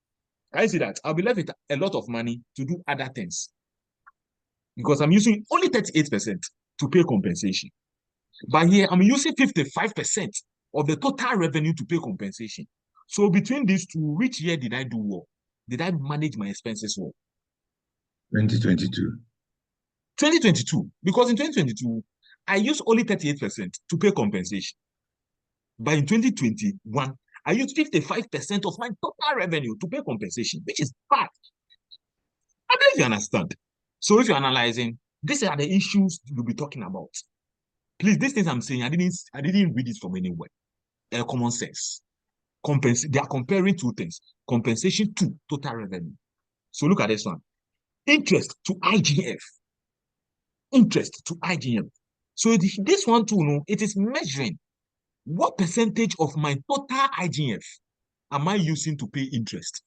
I see that. I'll be left with a lot of money to do other things because I'm using only 38% to pay compensation. But here I'm using 55% of the total revenue to pay compensation. So between these two, which year did I do well? Did I manage my expenses well? 2022. 2022, because in 2022, I used only 38% to pay compensation. But in 2021, I used 55% of my total revenue to pay compensation, which is bad. I don't know if you understand. So if you're analyzing, these are the issues you'll be talking about. Please, these things I'm saying, I didn't read it from anywhere. Common sense. They are comparing two things. Compensation to total revenue. So look at this one. Interest to IGF. Interest to IGF. So this one too, no, it is measuring what percentage of my total IGF am I using to pay interest?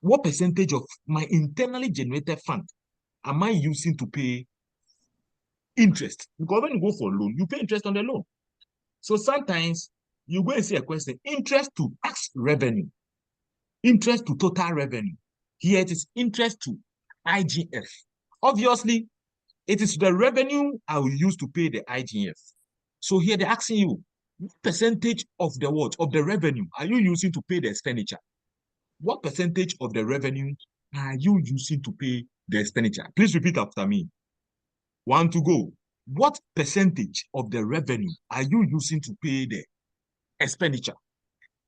What percentage of my internally generated fund am I using to pay interest? Because when you go for a loan, you pay interest on the loan. So sometimes you go and see a question, interest to tax revenue, interest to total revenue. Here it is interest to IGF. Obviously, it is the revenue I will use to pay the IGF. So here they're asking you, what percentage of the what? Of the revenue are you using to pay the expenditure? What percentage of the revenue are you using to pay the expenditure? Please repeat after me. 1 to go. What percentage of the revenue are you using to pay the expenditure?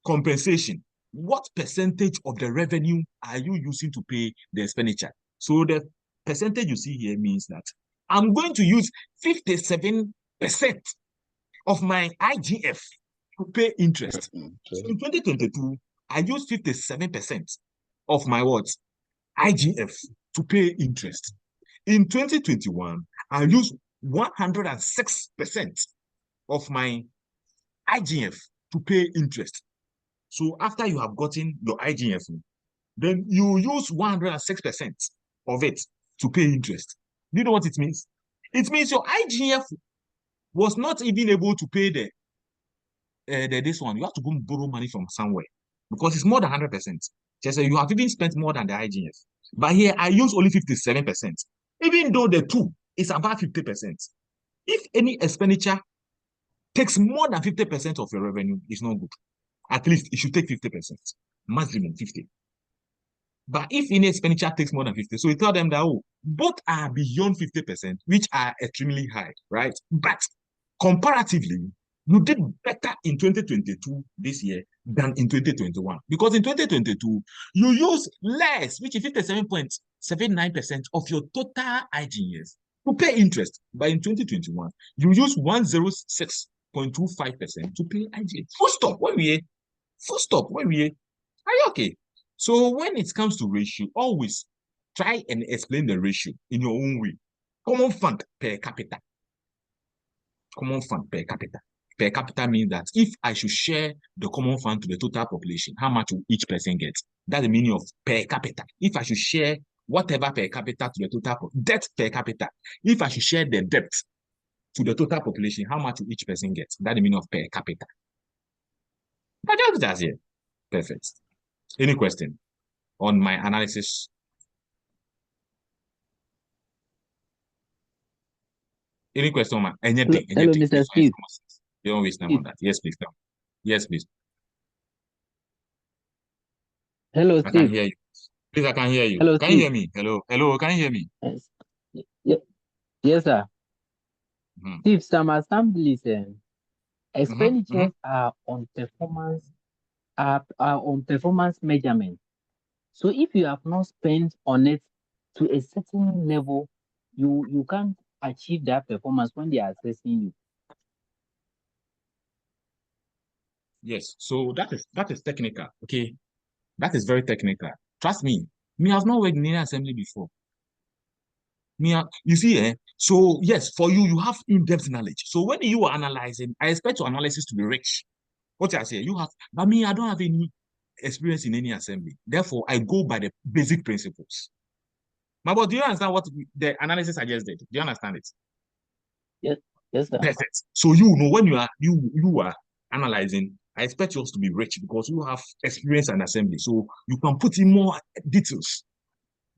Compensation. What percentage of the revenue are you using to pay the expenditure? So the percentage you see here means that I'm going to use 57% of my IGF to pay interest. Okay. So in 2022, I used 57% of my what? IGF to pay interest. In 2021, I used 106% of my IGF to pay interest. So after you have gotten your IGF, then you use 106% of it to pay interest. Do you know what it means? It means your IGF was not even able to pay this one. You have to go and borrow money from somewhere because it's more than 100%. Just say you have even spent more than the IGF. But here I use only 57%, even though the two is about 50%. If any expenditure takes more than 50% of your revenue, it's not good. At least it should take 50%, maximum 50. But if any expenditure takes more than 50, so you tell them that, oh, both are beyond 50%, which are extremely high, right? But comparatively, you did better in 2022 this year than in 2021. Because in 2022, you use less, which is 57.79% of your total IGF to pay interest. But in 2021, you use 106.25% to pay IGF. Full stop. Where we are? Full stop. Where we are? Are you okay? So when it comes to ratio, always try and explain the ratio in your own way. Common fund per capita. Common fund per capita. Per capita means that if I should share the common fund to the total population, how much will each person get? That's the meaning of per capita. If I should share whatever per capita to the total debt per capita, if I should share the debt to the total population, how much will each person get? That's the meaning of per capita. But that's here. Perfect. Any question on my analysis? Any question on my anything? Hello, Mr. Steve. You don't waste time on that. Yes, please. Yes, please. Hello, I Steve. can hear you. Please, I can hear you. Hello, can Steve. you hear me? Hello, hello. Can you hear me? Yes, yes, sir. If some assemblies expenditures are on performance measurement. So if you have not spent on it to a certain level, you can't achieve that performance when they are assessing you. Yes, so that is technical. Okay, that is very technical. Trust me. Me has not worked in any assembly before. You see, so yes, for you, you have in-depth knowledge. So when you are analyzing, I expect your analysis to be rich. What I say, you have, but me, I don't have any experience in any assembly. Therefore, I go by the basic principles. But do you understand what the analysis I just did? Do you understand it? Yes, sir. Perfect. So you know when you are analyzing, I expect yours to be rich because you have experience in assembly. So you can put in more details.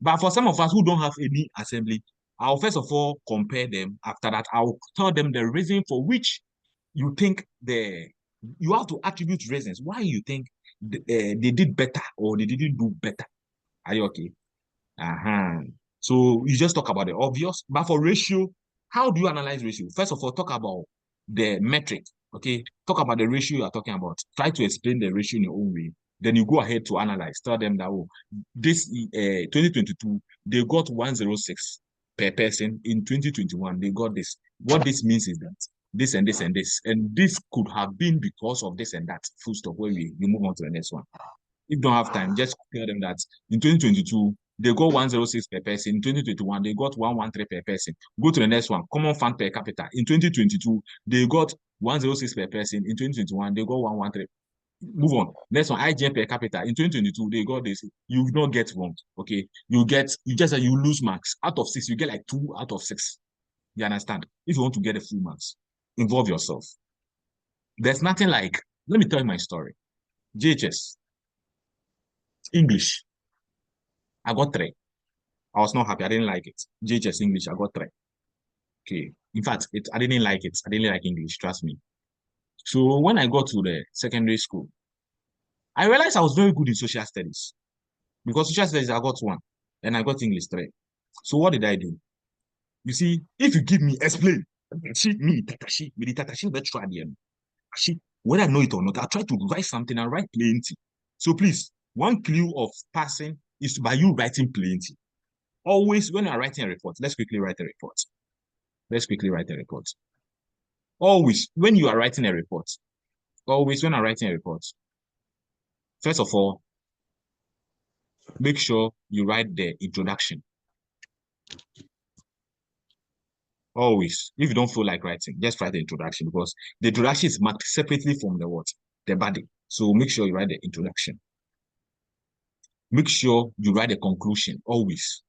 But for some of us who don't have any assembly, I'll first of all compare them. After that, I'll tell them the reason for which you think you have to attribute reasons why you think they did better or they didn't do better. Are you okay? So you just talk about the obvious. But for ratio, how do you analyze ratio? First of all, talk about the metric. Okay, talk about the ratio you are talking about. Try to explain the ratio in your own way. Then you go ahead to analyze. Tell them that this 2022 they got 106 per person. In 2021 they got this. What this means is that this and this and this, and this could have been because of this and that. Full stop. Where we move on to the next one. If you don't have time, just tell them that in 2022 they got 106 per person. In 2021 they got 113 per person. Go to the next one. Common fund per capita. In 2022 they got 106 per person. In 2021 they got 113. Move on. Next one, IGN per capita. In 2022, they got this. You will not get wrong. Okay. You lose marks. Out of 6, you get like 2 out of 6. You understand? If you want to get the full marks, involve yourself. There's nothing like, let me tell you my story. JHS. English. I got 3. I was not happy. I didn't like it. JHS English, I got 3. Okay. In fact, I didn't like it. I didn't like English. Trust me. So when I got to the secondary school, I realized I was very good in social studies. Because social studies, I got 1. And I got English 3. So what did I do? You see, if you give me, explain. Whether I know it or not, I try to write something and write plenty. So please, one clue of passing is by you writing plenty. Always, when you're writing a report, let's quickly write a report. Let's quickly write a report. Always, when you are writing a report, first of all, make sure you write the introduction. Always. If you don't feel like writing, just write the introduction because the introduction is marked separately from the what? The body. So make sure you write the introduction. Make sure you write the conclusion. Always.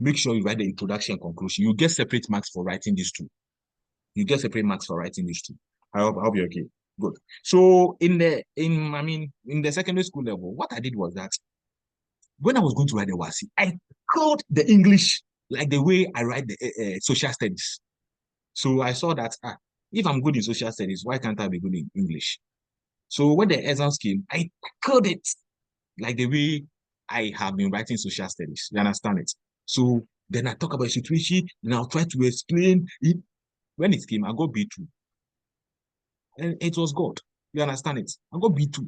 Make sure you write the introduction and conclusion. You get separate marks for writing these two. I hope you're okay. Good. So in the secondary school level, what I did was that when I was going to write the WASI, I called the English like the way I write the social studies. So I saw that if I'm good in social studies, why can't I be good in English? So when the exams came, I called it like the way I have been writing social studies. You understand it? So then I talk about the situation, and I'll try to explain it. When it came, I got B2. And it was God. You understand it? I got B2.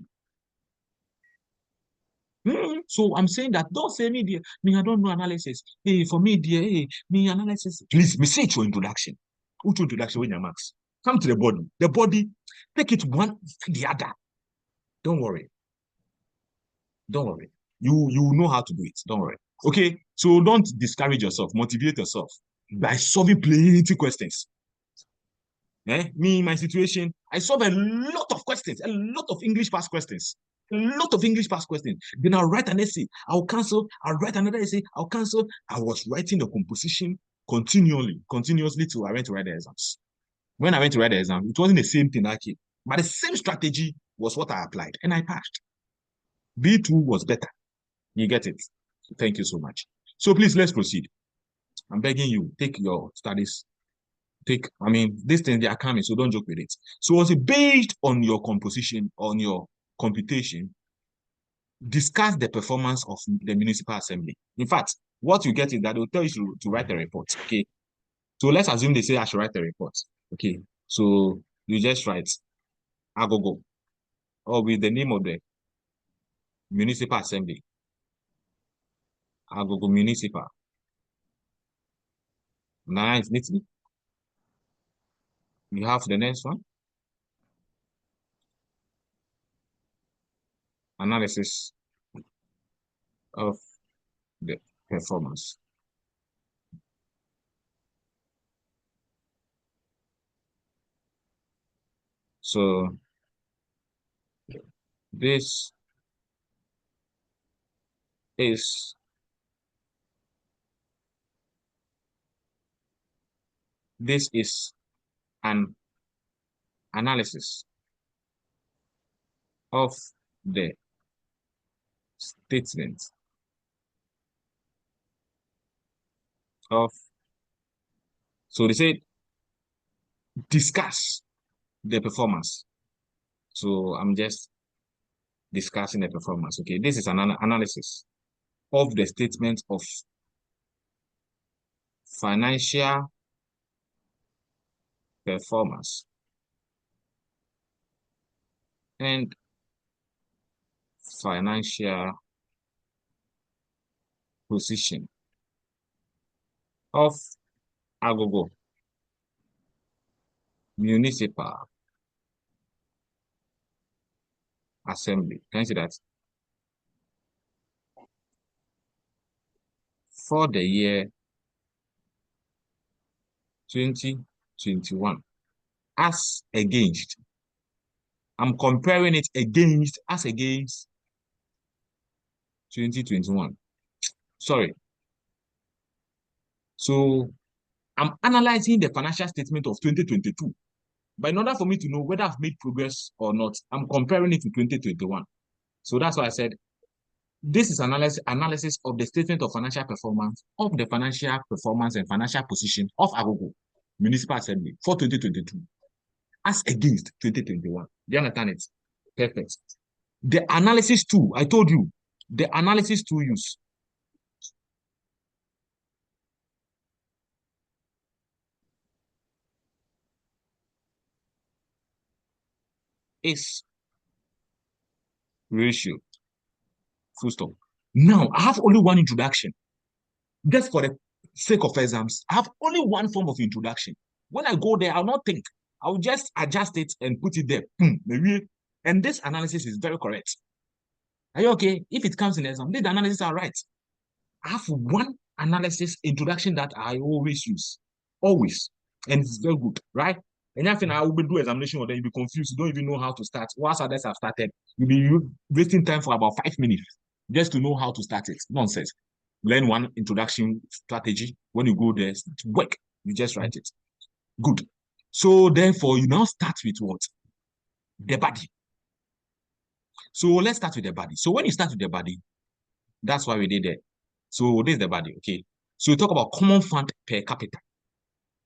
So I'm saying that don't say me, dear, me, I don't know analysis. Hey, for me, dear, hey, me analysis. Please, me say it your introduction. What's your introduction when you're max? Come to the body. The body, take it one to the other. Don't worry. Don't worry. You know how to do it. Don't worry. Okay. So don't discourage yourself. Motivate yourself by solving plenty questions. Me, my situation, I solve a lot of questions, a lot of English past questions. Then I'll write an essay. I'll cancel. I'll write another essay. I'll cancel. I was writing the composition continuously till I went to write the exams. When I went to write the exam, it wasn't the same thing that came, but the same strategy was what I applied, and I passed. B2 was better. You get it? Thank you so much. So please, let's proceed. I'm begging you, take your studies. These things, they are coming, so don't joke with it. So was it based on your composition, on your computation, discuss the performance of the municipal assembly. In fact, what you get is that they'll tell you to write a report, okay? So let's assume they say I should write a report. Okay. So you just write Agogo or with the name of the municipal assembly. Agogo municipal. Nice, neatly. You have the next one. Analysis of the performance. So this is an analysis of the statement of, so they say discuss the performance. So I'm just discussing the performance. Okay, this is an analysis of the statement of financial performance and financial position of Agogo Municipal Assembly. Can you see that? For the year 2021 as against, I'm comparing it against, as against 2021. Sorry. So I'm analyzing the financial statement of 2022. But in order for me to know whether I've made progress or not, I'm comparing it to 2021. So that's why I said this is analysis of the statement of financial performance of the financial performance and financial position of Agogo Municipal Assembly for 2022 as against 2021. Do you understand it? Perfect. The analysis tool, I told you, the analysis tool use is ratio. Full stop. Now, I have only one introduction. Just for the sake of exams, I have only one form of introduction. When I go there, I'll not think. I'll just adjust it and put it there. And this analysis is very correct. Are you okay? If it comes in exam, these analysis are right. I have one analysis introduction that I always use. Always. And it's very good, right? And if I will do examination or then you'll be confused, you don't even know how to start. Once others have started, you'll be wasting time for about 5 minutes just to know how to start it. Nonsense. Learn one introduction strategy. When you go there, work. You just write it. Good. So therefore, you now start with what? The body. So let's start with the body. So when you start with the body, that's why we did it. So this is the body, okay? So we talk about common fund per capita.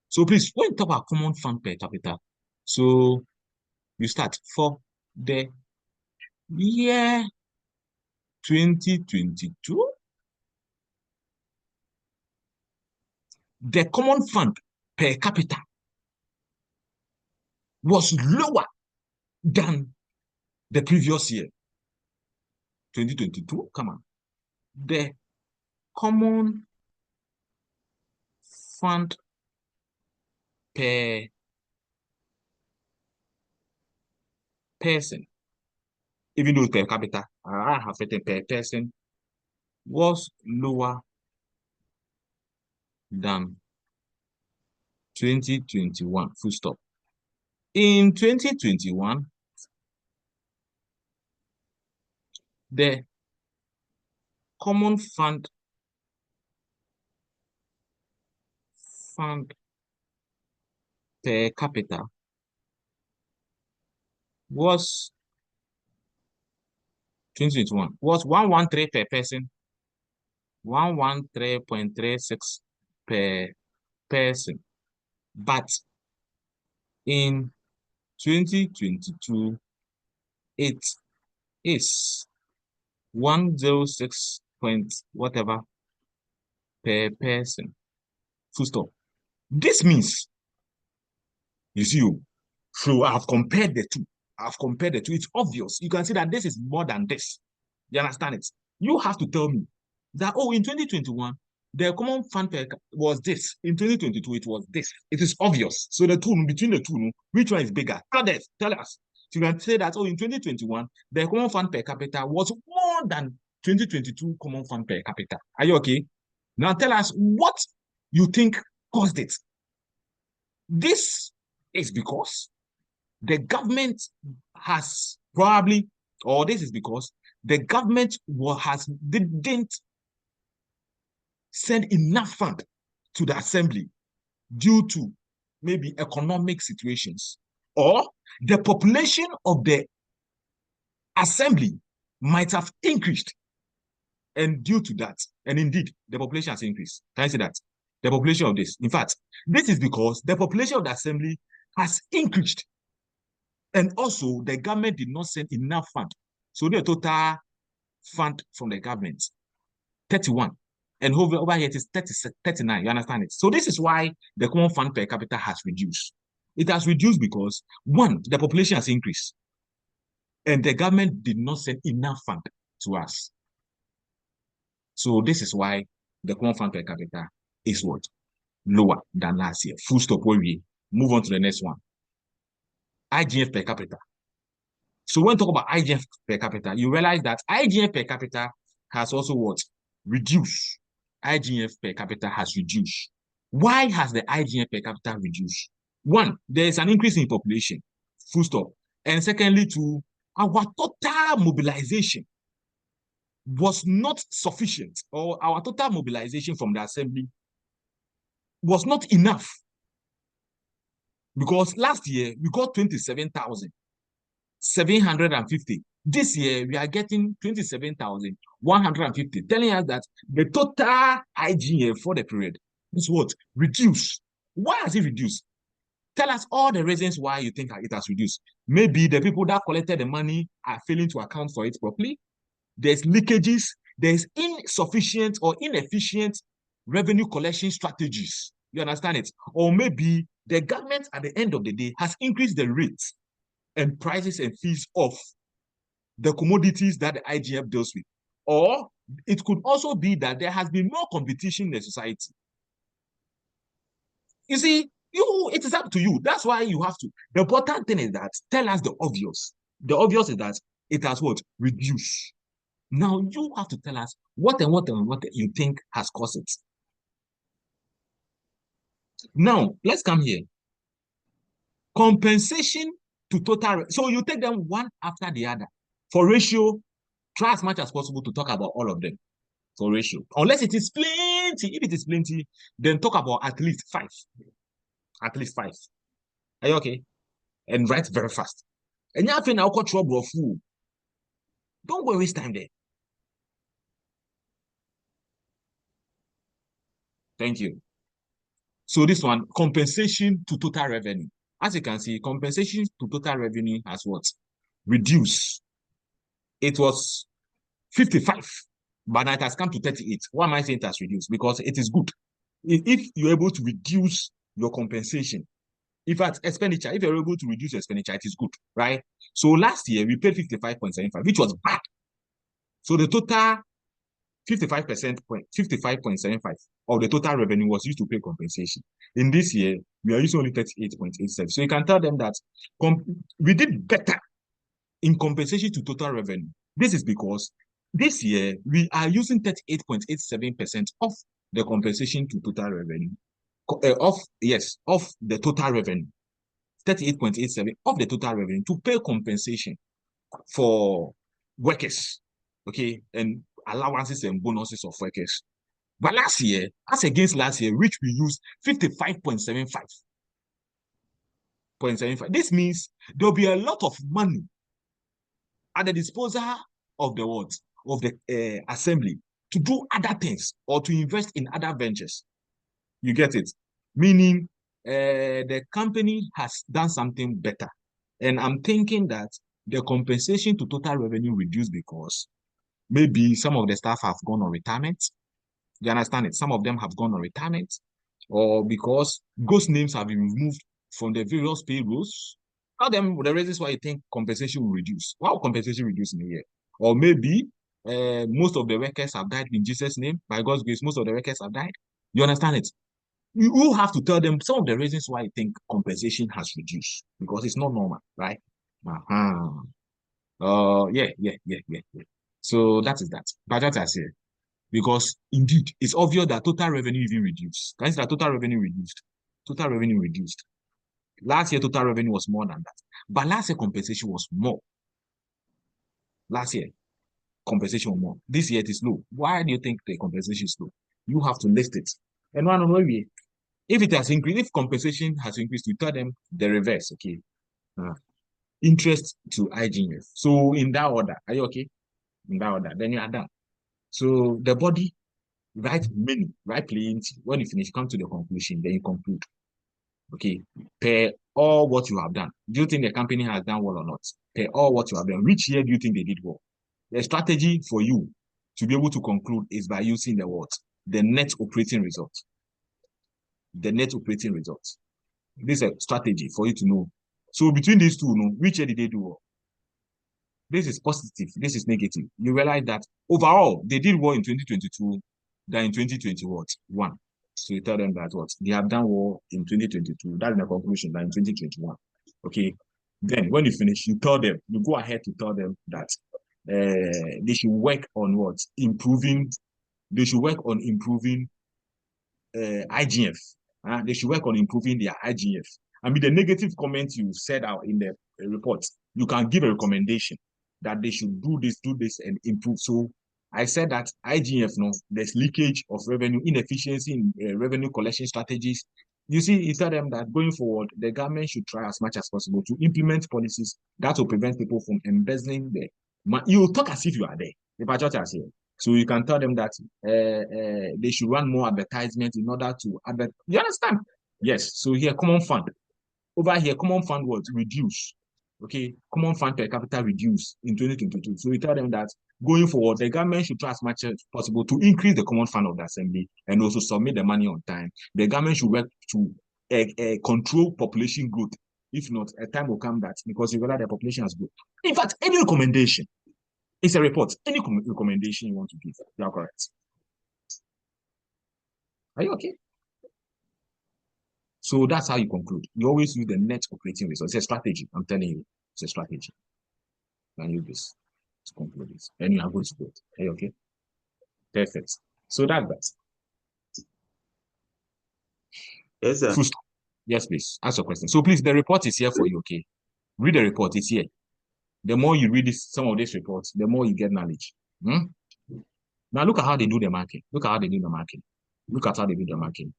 So please, when you talk about common fund per capita, so you start for the year 2022. The common fund per capita was lower than the previous year, 2022. Come on. The common fund per person, even though per capita, I have written per person, was lower than 2021. Full stop. In 2021, the common fund per capita was 2021 was 113 per person, 113.36 per person. But in 2022, it is 106 point whatever per person. Full stop. This means, you see, so I have compared the two. I've compared the two. It's obvious. You can see that this is more than this. You understand it? You have to tell me that, oh, in 2021, the common fund per was this. In 2022, it was this. It is obvious. So the two, between the two, which one is bigger? Tell us. So you can say that, oh, in 2021, the common fund per capita was more than 2022 common fund per capita. Are you okay? Now tell us what you think caused it. This is because the government has probably, or this is because the government didn't send enough fund to the assembly due to maybe economic situations, or the population of the assembly might have increased, and due to that, and indeed the population has increased. Can I say that? The population of this, in fact, this is because the population of the assembly has increased, and also the government did not send enough fund. So the total fund from the government, 31, and over here it is 39. You understand it? So this is why the common fund per capita has reduced. It has reduced because, one, the population has increased, and the government did not send enough fund to us. So this is why the common fund per capita is what? Lower than last year. Full stop. Where we move on to the next one. IGF per capita. So when we talk about IGF per capita, you realize that IGF per capita has also what? Reduced. IGF per capita has reduced. Why has the IGF per capita reduced? One, there is an increase in population. Full stop. And secondly, our total mobilization was not sufficient, or our total mobilization from the assembly was not enough. Because last year, we got 27,750. This year, we are getting 27,150, telling us that the total IGF for the period is what? Reduced. Why has it reduced? Tell us all the reasons why you think it has reduced. Maybe the people that collected the money are failing to account for it properly. There's leakages. There's insufficient or inefficient revenue collection strategies. You understand it? Or maybe the government at the end of the day has increased the rates and prices and fees of the commodities that the IGF deals with. Or it could also be that there has been more competition in the society. You see, it is up to you. That's why you have to. The important thing is that tell us the obvious. The obvious is that it has what? Reduced. Now you have to tell us what you think has caused it. Now, let's come here. Compensation to total. So you take them one after the other. For ratio, try as much as possible to talk about all of them. For ratio. Unless it is plenty. If it is plenty, then talk about at least 5. At least 5. Are you okay? And write very fast. And you have to now trouble of fool. Don't go waste time there. Thank you. So this one, compensation to total revenue. As you can see, compensation to total revenue has what? Reduced. It was 55, but now it has come to 38. Why am I saying it has reduced? Because it is good. If you're able to reduce your compensation, in fact, expenditure, if you're able to reduce your expenditure, it is good, right? So last year, we paid 55.75, which was bad. So the total 55.75 of the total revenue was used to pay compensation. In this year, we are using only 38.87. So you can tell them that we did better in compensation to total revenue. This is because this year we are using 38.87% of the compensation to total revenue. Of the total revenue. 38.87 of the total revenue to pay compensation for workers. Okay, and allowances and bonuses of workers. But last year, as against last year, which we used 55.75. This means there'll be a lot of money at the disposal of the what? Of the assembly to do other things or to invest in other ventures. You get it? Meaning the company has done something better. And I'm thinking that the compensation to total revenue reduced because maybe some of the staff have gone on retirement. You understand it? Some of them have gone on retirement. or because ghost names have been removed from the various payrolls. Tell them the reasons why you think compensation will reduce. Why will compensation reduce in a year? Or maybe most of the workers have died in Jesus' name. By God's grace, most of the workers have died. You understand it? You have to tell them some of the reasons why you think compensation has reduced, because it's not normal, right? Yeah. So that is that. But that I say, because indeed it's obvious that total revenue even reduced. Can you see that total revenue reduced? Total revenue reduced. Last year, total revenue was more than that. But last year, compensation was more. Last year, compensation was more. This year, it is low. Why do you think the compensation is low? You have to list it. And one on way, if it has increased, if compensation has increased, you tell them the reverse, okay? Interest to IGF. So in that order, are you okay? In that order, then you are done. So the body, write many, write plenty. When you finish, you come to the conclusion, then you conclude. Okay, per all what you have done. Do you think the company has done well or not? Per all what you have done. Which year do you think they did well? The strategy for you to be able to conclude is by using the what? The net operating result. The net operating result. This is a strategy for you to know. So between these two, which year did they do well? This is positive. This is negative. You realize that overall, they did well in 2022 than in 2021. So you tell them that what they have done well in 2022. That's the conclusion than in 2021. Okay. Then when you finish, you tell them, you go ahead to tell them that they should work on what? Improving. They should work on improving IGF. They should work on improving their IGF. I mean, the negative comments you said out in the report, you can give a recommendation that they should do this, and improve. So I said that IGF, there's leakage of revenue, inefficiency in revenue collection strategies. You see, you tell them that going forward, the government should try as much as possible to implement policies that will prevent people from embezzling the money. You talk as if you are there. Here. So you can tell them that they should run more advertisements in order to advert. You understand? Yes. So here, common fund. Over here, common fund was reduced. Okay, common fund per capita reduced in 2022. So we tell them that going forward, the government should try as much as possible to increase the common fund of the assembly and also submit the money on time. The government should work to control population growth. If not, a time will come that because you realize the population has grown. In fact, any recommendation, it's a report. Any recommendation you want to give, you are correct. Are you okay? So that's how you conclude. You always use the net operating result. It's a strategy. I'm telling you, it's a strategy. And use this to conclude this. And you are good to do it. Are you okay? Perfect. So that's that. Yes, sir. Yes, please. Ask your question. So please, the report is here for you, okay? Read the report. It's here. The more you read some of these reports, the more you get knowledge. Now look at how they do the marking. Look at how they do the marking. Look at how they do the marking.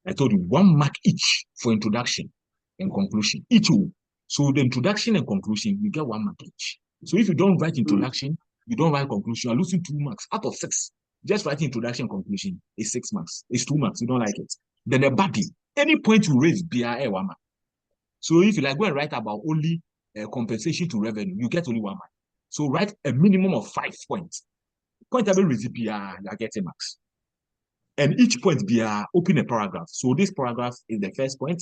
I told you 1 mark each for introduction and conclusion. Each one. So the introduction and conclusion, you get 1 mark each. So if you don't write introduction, you don't write conclusion, you're losing 2 marks out of 6. Just writing introduction and conclusion is 6 marks. It's 2 marks. You don't like it. Then the body, any point you raise, BRA 1 mark. So if you like go and write about only compensation to revenue, you get only 1 mark. So write a minimum of 5 points. Point every raise BR, you are getting marks. And each point be open a paragraph. So this paragraph is the first point.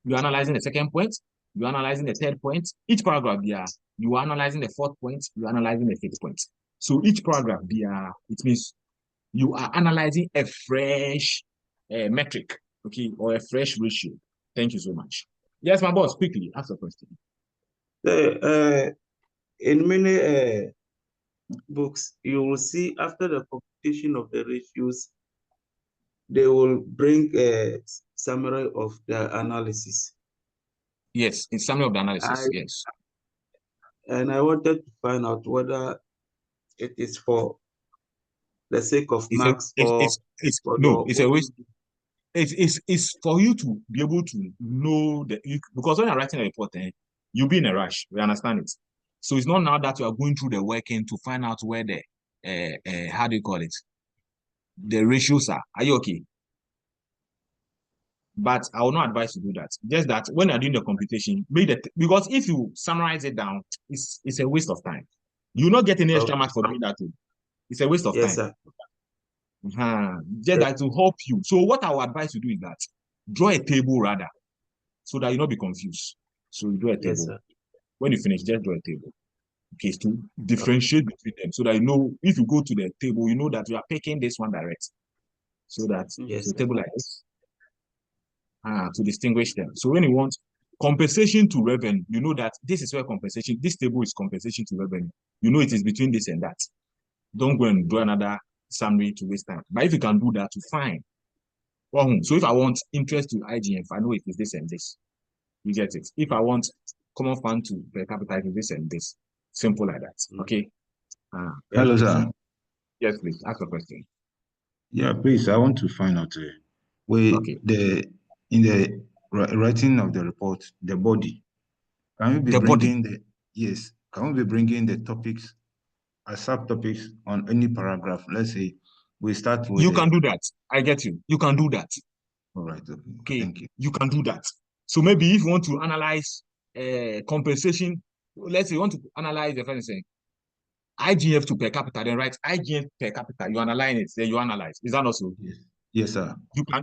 You're analyzing the second point. You're analyzing the third point. Each paragraph be you are analyzing the fourth point. You're analyzing the fifth point. So each paragraph be it means you are analyzing a fresh metric, okay, or a fresh ratio. Thank you so much. Yes, my boss, quickly, ask a question. In many books, you will see after the computation of the ratios, they will bring a summary of the analysis. Yes, in summary of the analysis, yes. And I wanted to find out whether it is for the sake of marks or it's a waste. It's for you to be able to know because when you're writing a report, you'll be in a rush. We understand it. So it's not now that you are going through the working to find out where the how do you call it? The ratios are. Are you okay? But I will not advise you to do that. Just that when you're doing the computation, because if you summarize it down, it's a waste of time. You'll not get any extra marks for doing that too. It's a waste of time. Sir. Just that to help you. So what I would advise you do is that draw a table rather, so that you not be confused. So you draw a table. Yes, sir. When you finish, just draw a table. Okay, to differentiate between them, so that you know if you go to the table, you know that you are picking this one direct. So that Yes, the table like this. To distinguish them. So when you want compensation to revenue, you know that this is where compensation, this table is compensation to revenue. You know it is between this and that. Don't go and do another summary to waste time. But if you can do that, fine. So if I want interest to IGF, I know it is this and this. You get it. If I want common fund to per capita, it is this and this. Simple like that. Okay. Hello, sir. Yes, please. Ask a question. Yeah, please. I want to find out Okay. in the writing of the report, the body. Can we be bringing Can we be bringing the topics as subtopics on any paragraph? Let's say we start with. You can do that. I get you. You can do that. All right. Okay. Thank you. You can do that. So maybe if you want to analyze compensation, let's say you want to analyze the first thing, IGF to per capita, then write IGF per capita. You analyze it, then you analyze. Is that also? Yes. Yes, sir.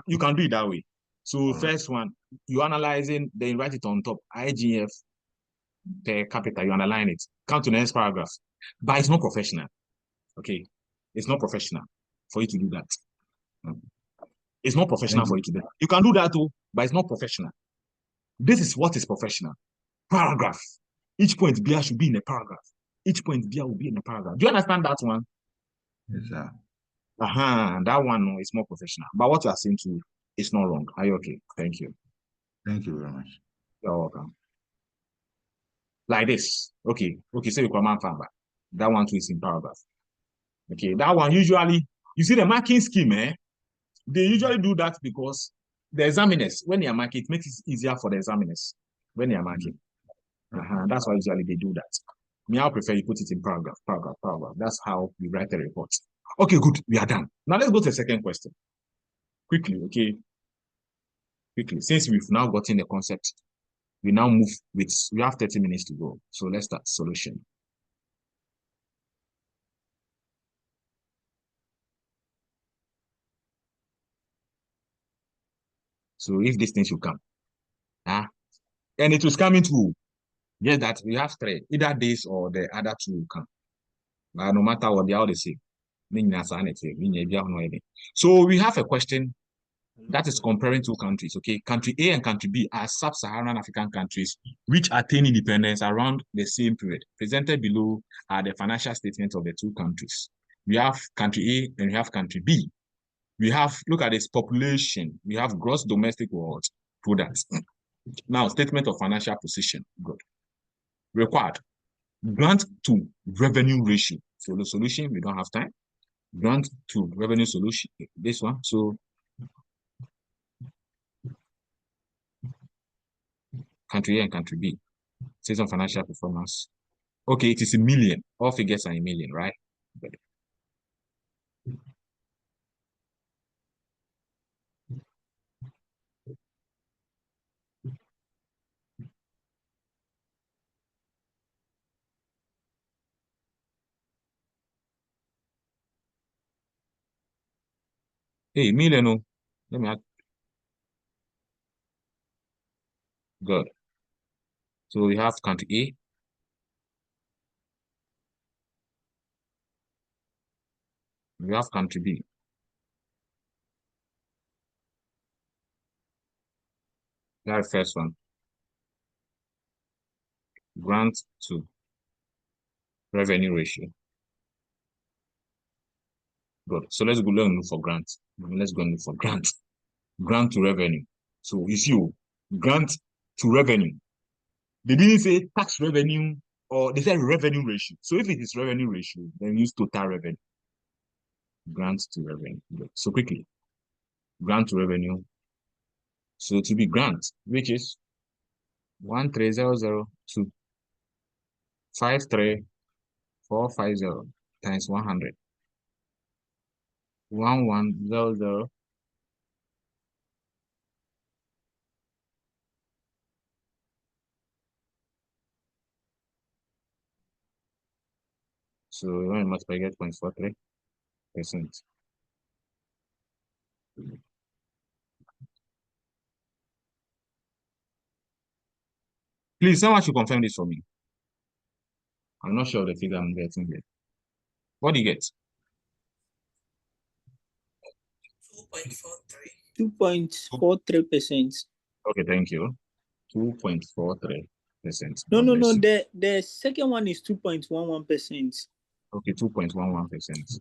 You can do it that way. So All first one, you analyzing, then you write it on top. IGF per capita, you analyze it. Come to the next paragraph. But it's not professional. Okay. It's not professional for you to do that. It's not professional for you to do that. You can do that too, but it's not professional. This is what is professional. Paragraph. Each point B should be in a paragraph. Each point B will be in a paragraph. Do you understand that one? Yes, sir. That one is more professional. But what you are saying to is not wrong. Are you okay? Thank you. Thank you very much. You're welcome. Like this. Okay. So you command farmer. That one too is in paragraph. Okay. That one usually, you see the marking scheme, they usually do that because the examiners, when they are marking, it makes it easier for the examiners when they are marking. That's why usually they do that. Me, I prefer you put it in paragraph. That's how we write the report. Okay, good. We are done. Now let's go to the second question. Quickly, okay? Quickly. Since we've now gotten the concept, we now move with, we have 30 minutes to go. So let's start solution. So if this thing should come, and it was coming to, yes, that we have three, either this or the other two will come. But no matter what, they are all the same. So we have a question that is comparing two countries, okay? Country A and country B are sub-Saharan African countries which attained independence around the same period. Presented below are the financial statements of the two countries. We have country A and we have country B. We have, look at this population. We have gross domestic product. Now, statement of financial position. Good. Required. Grant to revenue ratio. So the solution, we don't have time. Grant to revenue solution, this one. So country A and country B. Says on financial performance. Okay, it is a million. All figures are a million, right? Good. Hey, million. Oh. Let me add. Good. So we have country A. We have country B. That's the first one. Grant to revenue ratio. Good. So let's go look for grant. Let's go look for grant. Grant to revenue. So you see, grant to revenue. They didn't say tax revenue or they said revenue ratio. So if it is revenue ratio, then use total revenue. Grant to revenue. Good. So quickly, grant to revenue. So to be grant, which is 13002 53450 times 100. 1100. So when you multiply, get 0.43%. Please, someone should confirm this for me. I'm not sure of the figure I'm getting here. What do you get? 2.43%. Okay, thank you. 2.43%. No. The second one is 2.11%. Okay, 2.11%.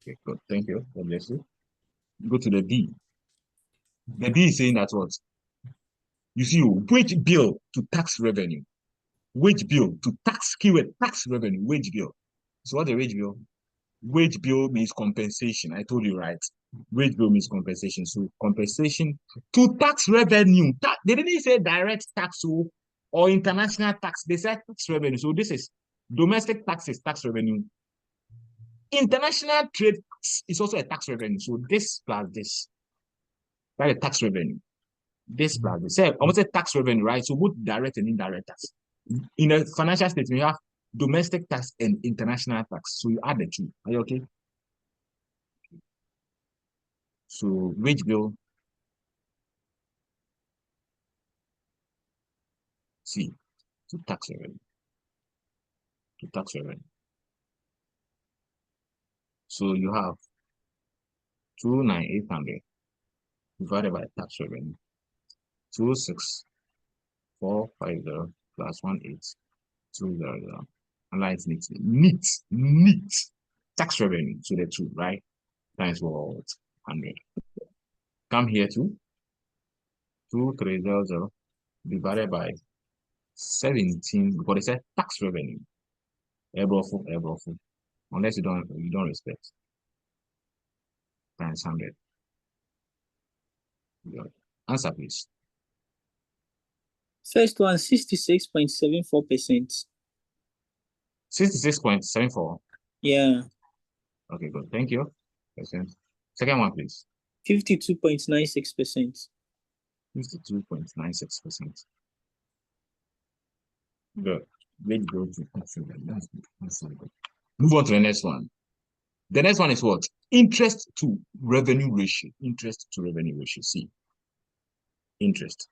Okay, good. Thank you. God bless you. Go to the D. The D is saying that what? You see, wage bill to tax revenue. Wage bill to tax keyword, tax revenue, wage bill. So what's the wage bill? Wage bill means compensation. I told you, right? Wage bill means compensation. So compensation to tax revenue. They didn't say direct tax or international tax. They said tax revenue. So this is domestic taxes, tax revenue. International trade is also a tax revenue. So this plus this. That's a tax revenue. This plus this. Say, almost a tax revenue, right? So both direct and indirect tax. In a financial statement, you have domestic tax and international tax. So you add the two. Are you okay? So wage bill. C to tax revenue. To tax revenue. So you have 2,9,800 divided by tax revenue. 2,6,450 plus 1,8,200. And that's neat tax revenue. So the two, right? Times what? 100. Come here to 2,300 divided by 17 because they said tax revenue. Everything. Unless you don't respect. Times 100. Answer, please. First one, 66.74%. 66.74. Yeah. Okay, good. Thank you. Second one, please. 52.96%. 52.96%. Good. Let's go to move on to the next one. The next one is what? Interest to revenue ratio. Interest to revenue ratio. See. Interest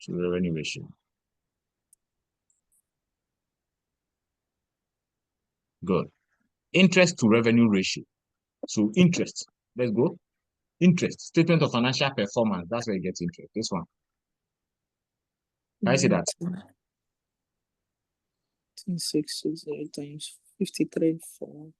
to revenue ratio. Good. Interest to revenue ratio. So interest. Let's go. Interest. Statement of financial performance. That's where you get interest. This one. Can I see that? 660 times 53 4.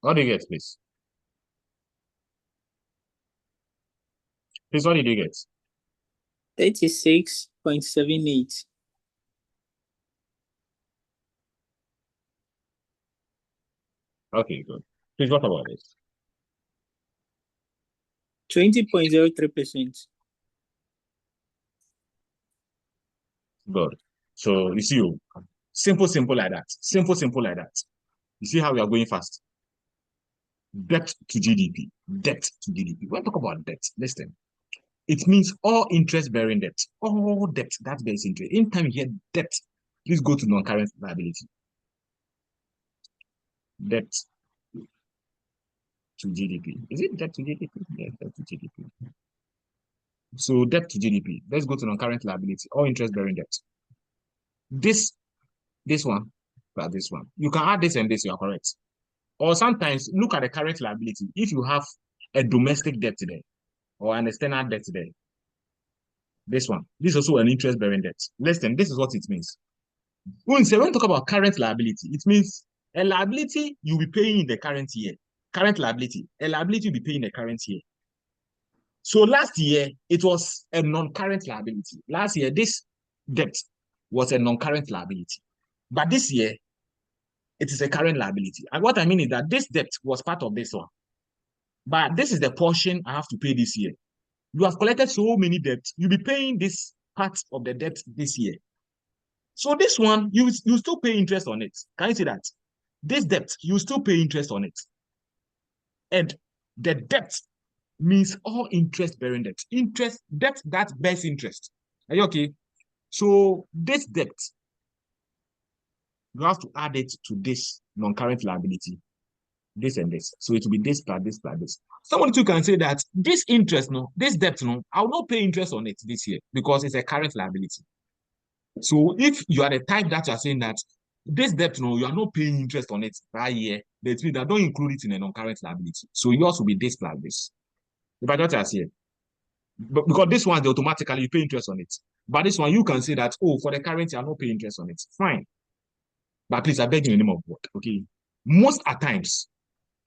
What do you get, please? Please, what did you get? 36.78. Okay, good. Please, what about this? 20.03%. Good. So you see, simple like that. Simple like that. You see how we are going fast? Debt to GDP. Debt to GDP. When we talk about debt, listen. It means all interest-bearing debt. All debt that bears interest. Anytime you hear debt, please go to non-current liability. Debt to GDP. Is it debt to GDP? Yes, debt to GDP. So debt to GDP. Let's go to non-current liability. All interest-bearing debt. This one, plus this one. You can add this and this, you are correct. Or sometimes look at the current liability. If you have a domestic debt today or an external debt today, this one, this is also an interest-bearing debt. Listen, this is what it means. When we talk about current liability, it means a liability you'll be paying in the current year. Current liability, a liability you'll be paying in the current year. So last year, it was a non-current liability. Last year, this debt was a non-current liability. But this year, it is a current liability. And what I mean is that this debt was part of this one. But this is the portion I have to pay this year. You have collected so many debts. You'll be paying this part of the debt this year. So this one, you still pay interest on it. Can you see that? This debt, you still pay interest on it. And the debt means all interest-bearing debt. Debt that bears interest. Are you okay? So this debt, you have to add it to this non-current liability, this and this. So it will be this plus this plus this. Someone too can say that this interest, this debt, I will not pay interest on it this year because it's a current liability. So if you are the type that you are saying that this debt, you are not paying interest on it that year, that means that don't include it in a non-current liability. So yours will be this plus this. If I got you here. But because this one, automatically you pay interest on it. But this one, you can say that, oh, for the current year, I not pay interest on it. Fine. But please, I beg you in the name of God, okay? Most at times,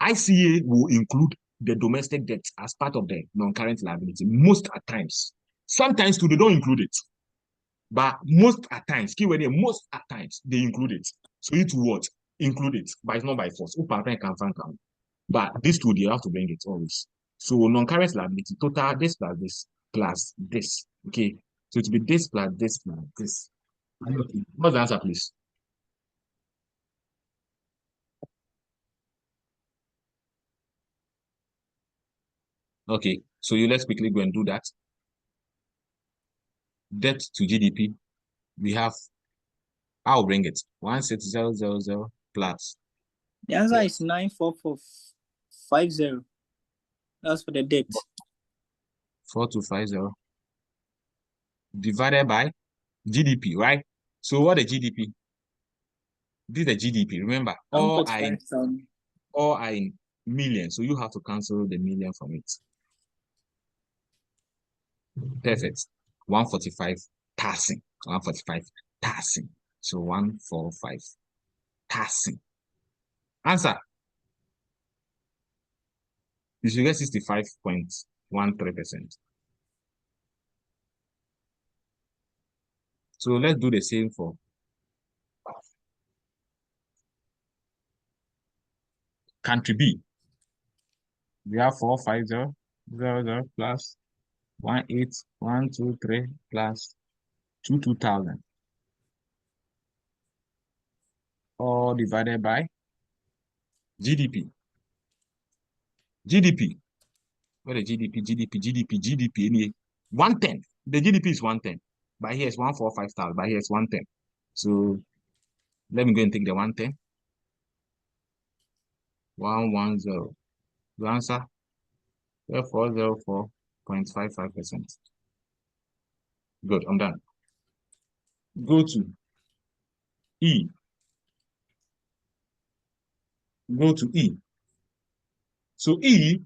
ICA will include the domestic debt as part of the non-current liability. Most at times. Sometimes too, they don't include it. But most at times, keyword here, most at times, they include it. So you to what? Include it, but it's not by force. But these two, you have to bring it always. So non-current liability, total this plus this. Okay. So it will be this plus this plus this. What's the answer, please? Okay, so let's quickly go and do that. Debt to GDP, we have, I'll bring it, 16000 plus. The answer is 94450. That's for the debt. 4250 divided by GDP, right? So what is GDP? This is the GDP. Remember, all are in millions, so you have to cancel the million from it. Perfect. 145 passing. 145 passing. So 145 passing. Answer. You should get 65.13%. So let's do the same for country B. We have 45000 plus 18123 plus 22,000. All divided by GDP. GDP. What is GDP? GDP. Anyway, 110. The GDP is 110. But here is 145,000. But here is 110. So let me go and take the 110. 110. The answer 404.55%. Good, I'm done. Go to E. Go to E. So E,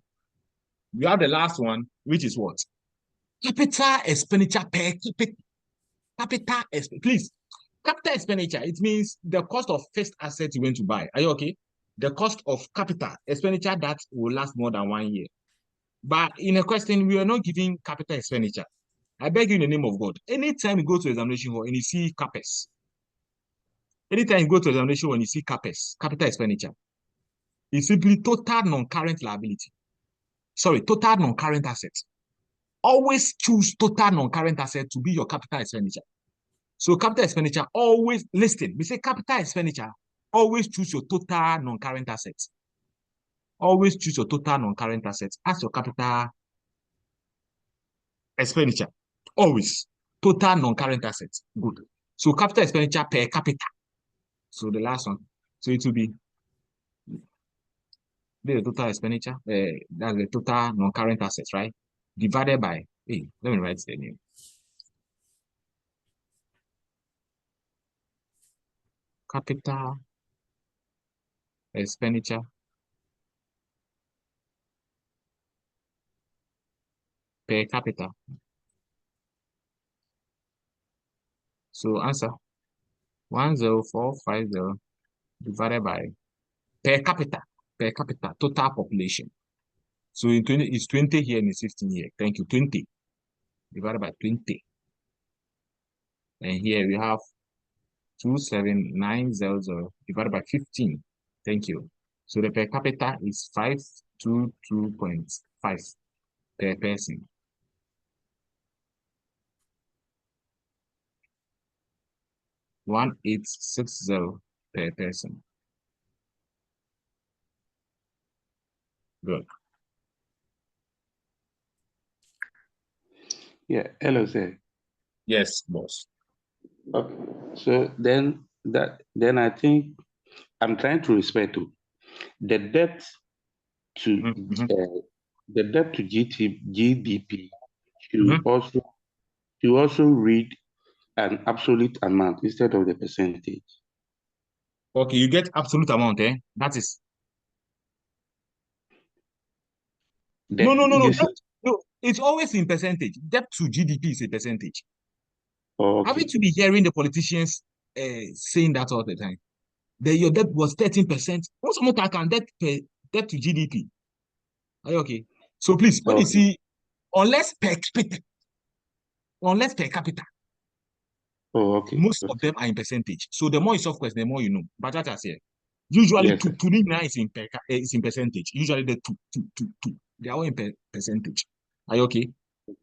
we have the last one, which is what? Capital expenditure per capita. Please, capital expenditure, it means the cost of fixed asset you went to buy. Are you okay? The cost of capital expenditure that will last more than 1 year. But in a question, we are not giving capital expenditure. I beg you in the name of God. Anytime you go to examination hall and you see CAPEX, anytime you go to examination hall and you see CAPEX, capital expenditure, it's simply total non-current liability. Sorry, total non-current assets. Always choose total non-current asset to be your capital expenditure. So capital expenditure, always listed. We say capital expenditure, always choose your total non-current assets. Always choose your total non-current assets as your capital expenditure. Always. Total non-current assets. Good. So capital expenditure per capita. So the last one. So it will be the total expenditure. That's the total non-current assets, right? Divided by, hey, let me write the name. Capital expenditure per capita. So answer 10450 divided by per capita total population. So in 20 it's 20 here and it's 15 here. Thank you. 20 divided by 20. And here we have 27900 divided by 15. Thank you. So the per capita is 2.5 per person. $1,860 per person. Good. Yeah, hello, sir. Yes, boss. Okay. So then I think I'm trying to respect to the debt to the debt to GDP should also read an absolute amount instead of the percentage. Okay, you get absolute amount, eh? That is no. It's always in percentage. Debt to GDP is a percentage. Oh, okay. Haven't you been hearing the politicians saying that all the time? That your debt was 13%. What's more can debt to GDP? Are you okay? So please, when you see, unless per capita, oh, okay. Most of them are in percentage. So the more you solve questions, the more you know. But that's here. Usually, yes, two is in percentage. Usually the two. They are all in percentage. Are you okay?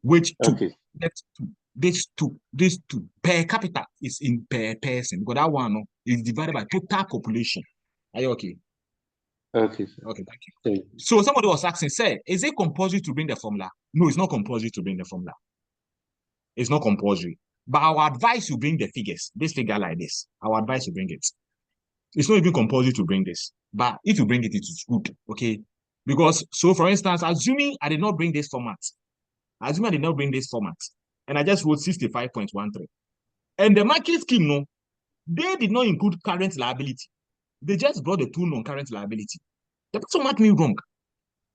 Which two? Okay. That's two. This two per capita is in per person, because that one is divided by total population. Are you okay? Okay, sir. Okay, thank you. So somebody was asking, say, is it compulsory to bring the formula? No, it's not compulsory to bring the formula. It's not compulsory. But our advice, you bring the figures. This figure like this. Our advice, you bring it. It's not even compulsory to bring this. But if you bring it, it's good. Okay? Because, so for instance, assuming I did not bring this format. And I just wrote 65.13. And the market scheme, no, they did not include current liability. They just brought the two non-current liability. The person marked me wrong.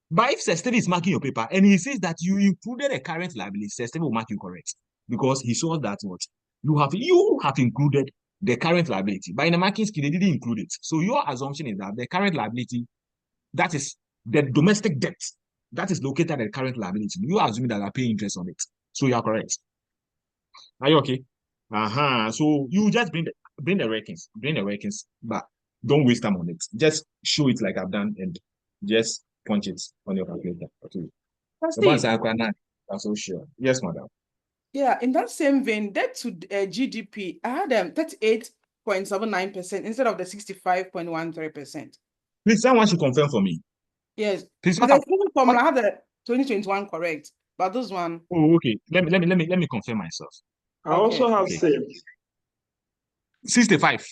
But if Sesteri is marking your paper and he says that you included a current liability, Sesteri will mark you correct. Because he saw that what you have included the current liability. But in the marking scheme, they didn't include it. So your assumption is that the current liability, that is the domestic debt, that is located at the current liability. You are assuming that I pay interest on it. So you are correct. Are you okay? So you just bring the workings, but don't waste time on it. Just show it like I've done and just punch it on your calculator. Okay. I'm so sure. Yes, madam. Yeah, in that same vein, debt to GDP, I had 38.79% instead of the 65.13%. Please, someone should confirm for me. Yes. Please, But the formula, I had the 2021 correct, but this one. Oh, okay. Let me confirm myself. I also have 65.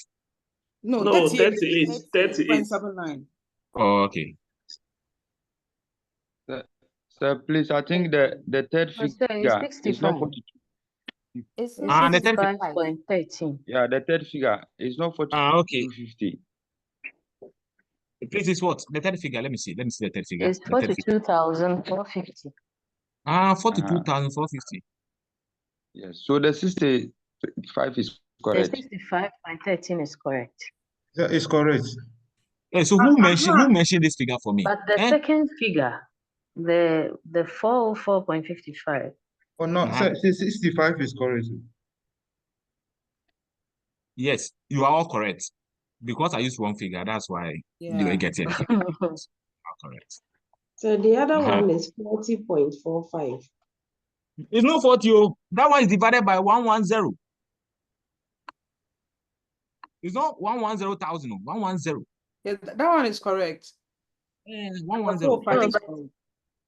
No, 38. 38.79. Oh, okay. Sir, please, I think the third figure is not 42. It's 65.13. Yeah, the third figure is not 42.50. Please, it's what? The third figure. Let me see the third figure. It's 42,450. 42,450. Yes. So the 65 is correct. The 65.13 is correct. Yeah, it's correct. Yeah, so who mentioned this figure for me? But the second figure, the 404.55. Oh no, 65 is correct. Yes, you are all correct. Because I used one figure, that's why you were getting it. Correct. So the other one is 40.45. It's not 40. That one is divided by 110. It's not 110,000. 110. Yeah, that one is correct. 110.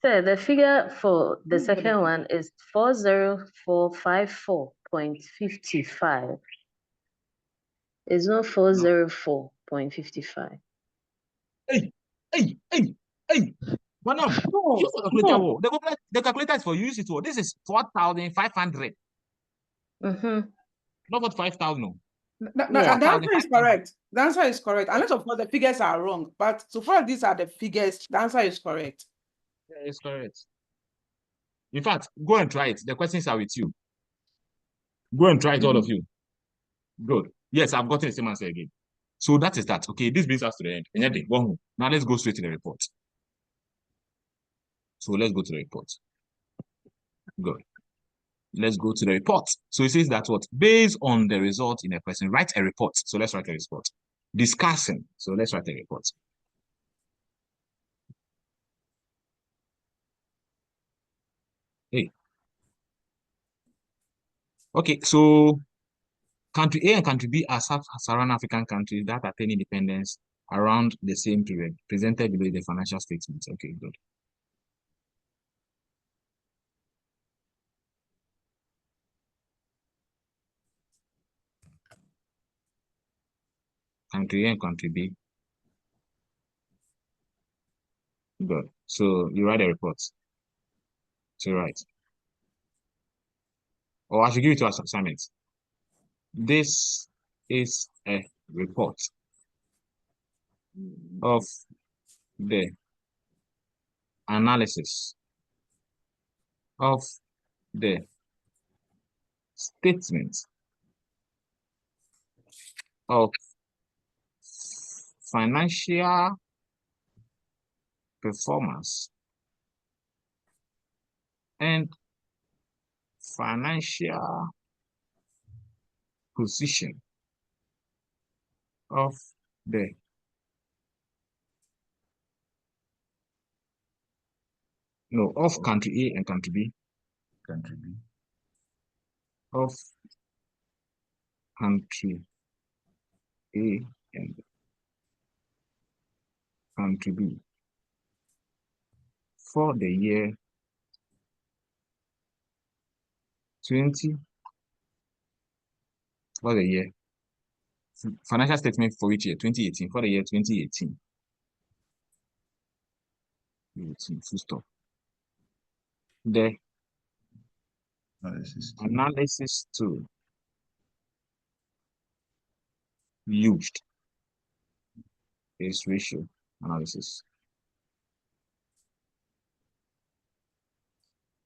So the figure for the second one is 40454.55. It's not 404.55. Hey. Madam, use the calculator. The calculator is for you. Use it. This is 4,500. Not 45,000. The answer is correct. The answer is correct. Unless, of course, the figures are wrong. But so far, these are the figures. The answer is correct. Yeah, it's correct. In fact, go and try it. The questions are with you. Go and try it, all of you. Good. Yes, I've gotten the same answer again. So that is that. Okay, this brings us to the end. Now let's go straight to the report. So let's go to the report. Good. Let's go to the report. So it says that what? Based on the result in a question, write a report. So let's write a report. Discussing. So let's write a report. Okay, so country A and country B are sub-Saharan African countries that attain independence around the same period, presented below the financial statements. Okay, good. Country A and country B. Good. So you write a report. So right. Or I should give it to us assignments. This is a report of the analysis of the statement of financial performance and financial position of the of country A and country B. Country B. Of country A and country B for the year 20. For the year financial statement for which year? 2018. For the year 2018. Full stop. The analysis tool used is ratio analysis.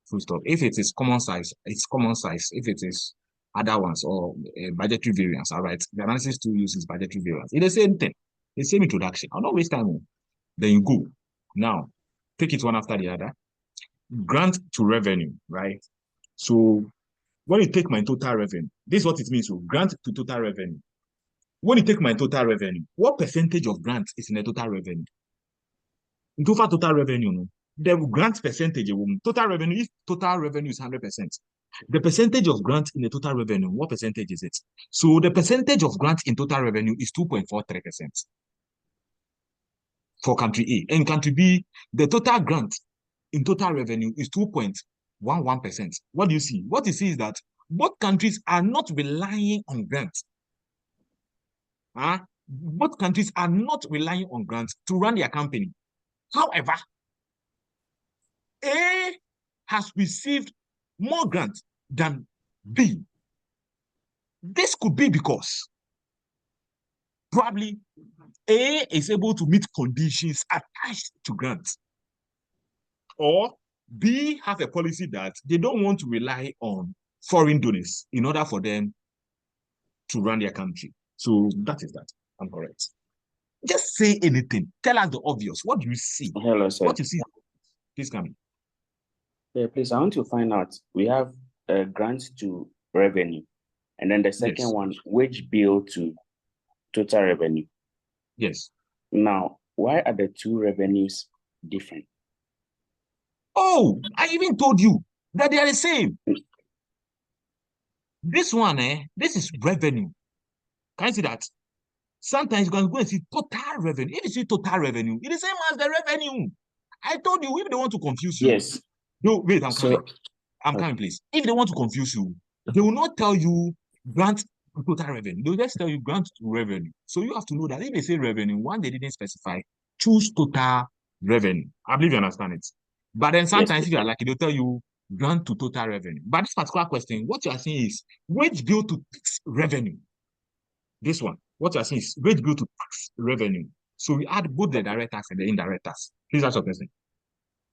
Full stop. If it is common size, it's common size. If it is other ones or budgetary variance, all right, the analysis tool uses budgetary variance. It's the same thing. The same introduction. I'll not waste time. Then you go. Now, take it one after the other. Grant to revenue, right? So when you take my total revenue, this is what it means. So grant to total revenue. When you take my total revenue, what percentage of grant is in the total revenue? In total revenue, no? The grant percentage, total revenue, if total revenue is 100%, the percentage of grant in the total revenue, what percentage is it? So the percentage of grant in total revenue is 2.43% for country A. And country B, the total grant in total revenue is 2.11%. What do you see? What you see is that both countries are not relying on grants. Both countries are not relying on grants to run their company. However, A has received more grants than B. This could be because probably A is able to meet conditions attached to grants, or B have a policy that they don't want to rely on foreign donors in order for them to run their country. So that is that. I'm correct. Just say anything. Tell us the obvious. What do you see? Hello, sir. What you see? Please come in. Yeah, please, I want to find out. We have grants to revenue, and then the second one, wage bill to total revenue. Yes. Now, why are the two revenues different? Oh, I even told you that they are the same. This one, this is revenue. Can you see that? Sometimes you can go and see total revenue. If you see total revenue, it is the same as the revenue. I told you, if they want to confuse you. Yes. No, wait, I'm coming. I'm coming, please. If they want to confuse you, they will not tell you grant total revenue. They'll just tell you grant to revenue. So you have to know that if they say revenue, one, they didn't specify, choose total revenue. I believe you understand it. But then sometimes if you are lucky, they'll tell you grant to total revenue. But this particular question, what you are saying is wage bill to tax revenue. This one, what you are saying is wage bill to tax revenue. So we add both the direct tax and the indirect tax. Please ask your question.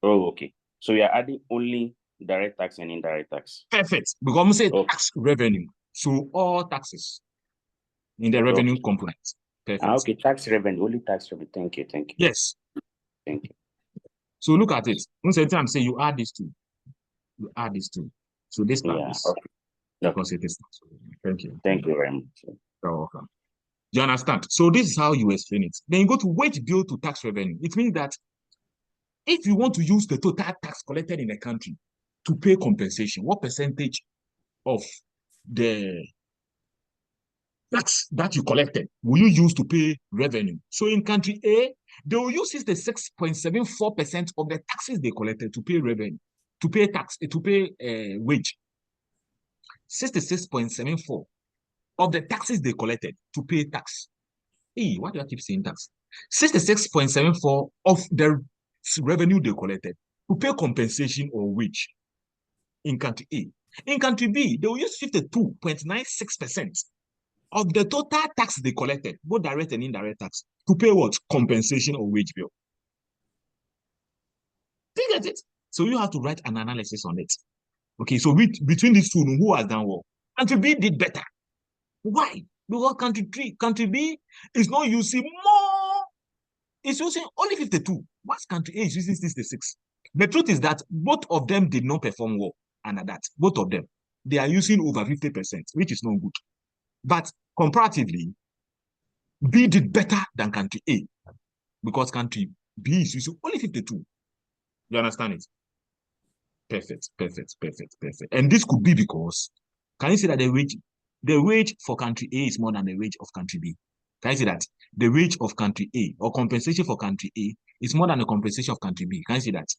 Oh, okay. So we are adding only direct tax and indirect tax. Perfect. Because we say tax revenue. So all taxes in the revenue component. Perfect. Okay, tax revenue, only tax revenue. Thank you. Thank you. Yes. Thank you. So look at it. Once every time say you add these two. You add these two. So this part is because it is. Thank you. Thank you very much. You're welcome. Do you understand? So this is how you explain it. Then you go to wage bill to tax revenue. It means that if you want to use the total tax collected in the country to pay compensation, what percentage of the tax that you collected will you use to pay revenue? So in country A, they will use 66.74% of the taxes they collected to pay revenue, to pay tax, to pay wage. 66.74 of the taxes they collected to pay tax. Hey, why do I keep saying tax? 66.74 of the revenue they collected to pay compensation or wage in country A. In country B, they will use 52.96% of the total tax they collected, both direct and indirect tax, to pay what? Compensation or wage bill. Do you get it? So you have to write an analysis on it. Okay, so between these two, who has done well? Country B did better. Why? Because country B is not using more. It's using only 52. What's country A is using 66. The truth is that both of them did not perform well under that. Both of them. They are using over 50%, which is not good. But comparatively, B did better than country A because country B is using only 52. You understand it? Perfect. And this could be because, can you see that the wage for country A is more than the wage of country B? Can you see that? The wage of country A or compensation for country A is more than the compensation of country B. Can you see that?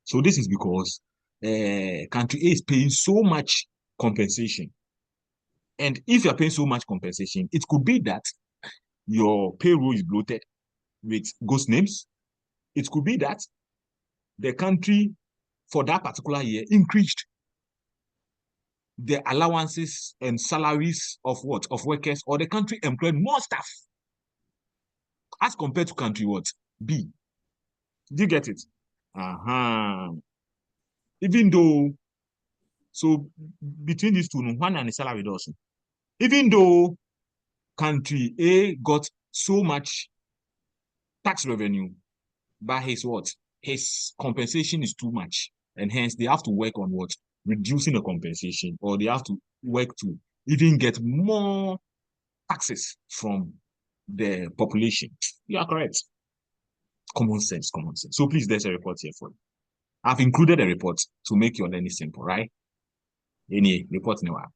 So this is because country A is paying so much compensation. And if you're paying so much compensation, it could be that your payroll is bloated with ghost names. It could be that the country for that particular year increased the allowances and salaries of what? Of workers, or the country employed more staff as compared to country what? B. Do you get it? Even though, so between these two, one and the salary also. Even though country A got so much tax revenue, but his what? His compensation is too much. And hence they have to work on what? Reducing the compensation, or they have to work to even get more taxes from the population. You are correct. Common sense. So please, there's a report here for you. I've included a report to make your learning simple, right? Any report in a while.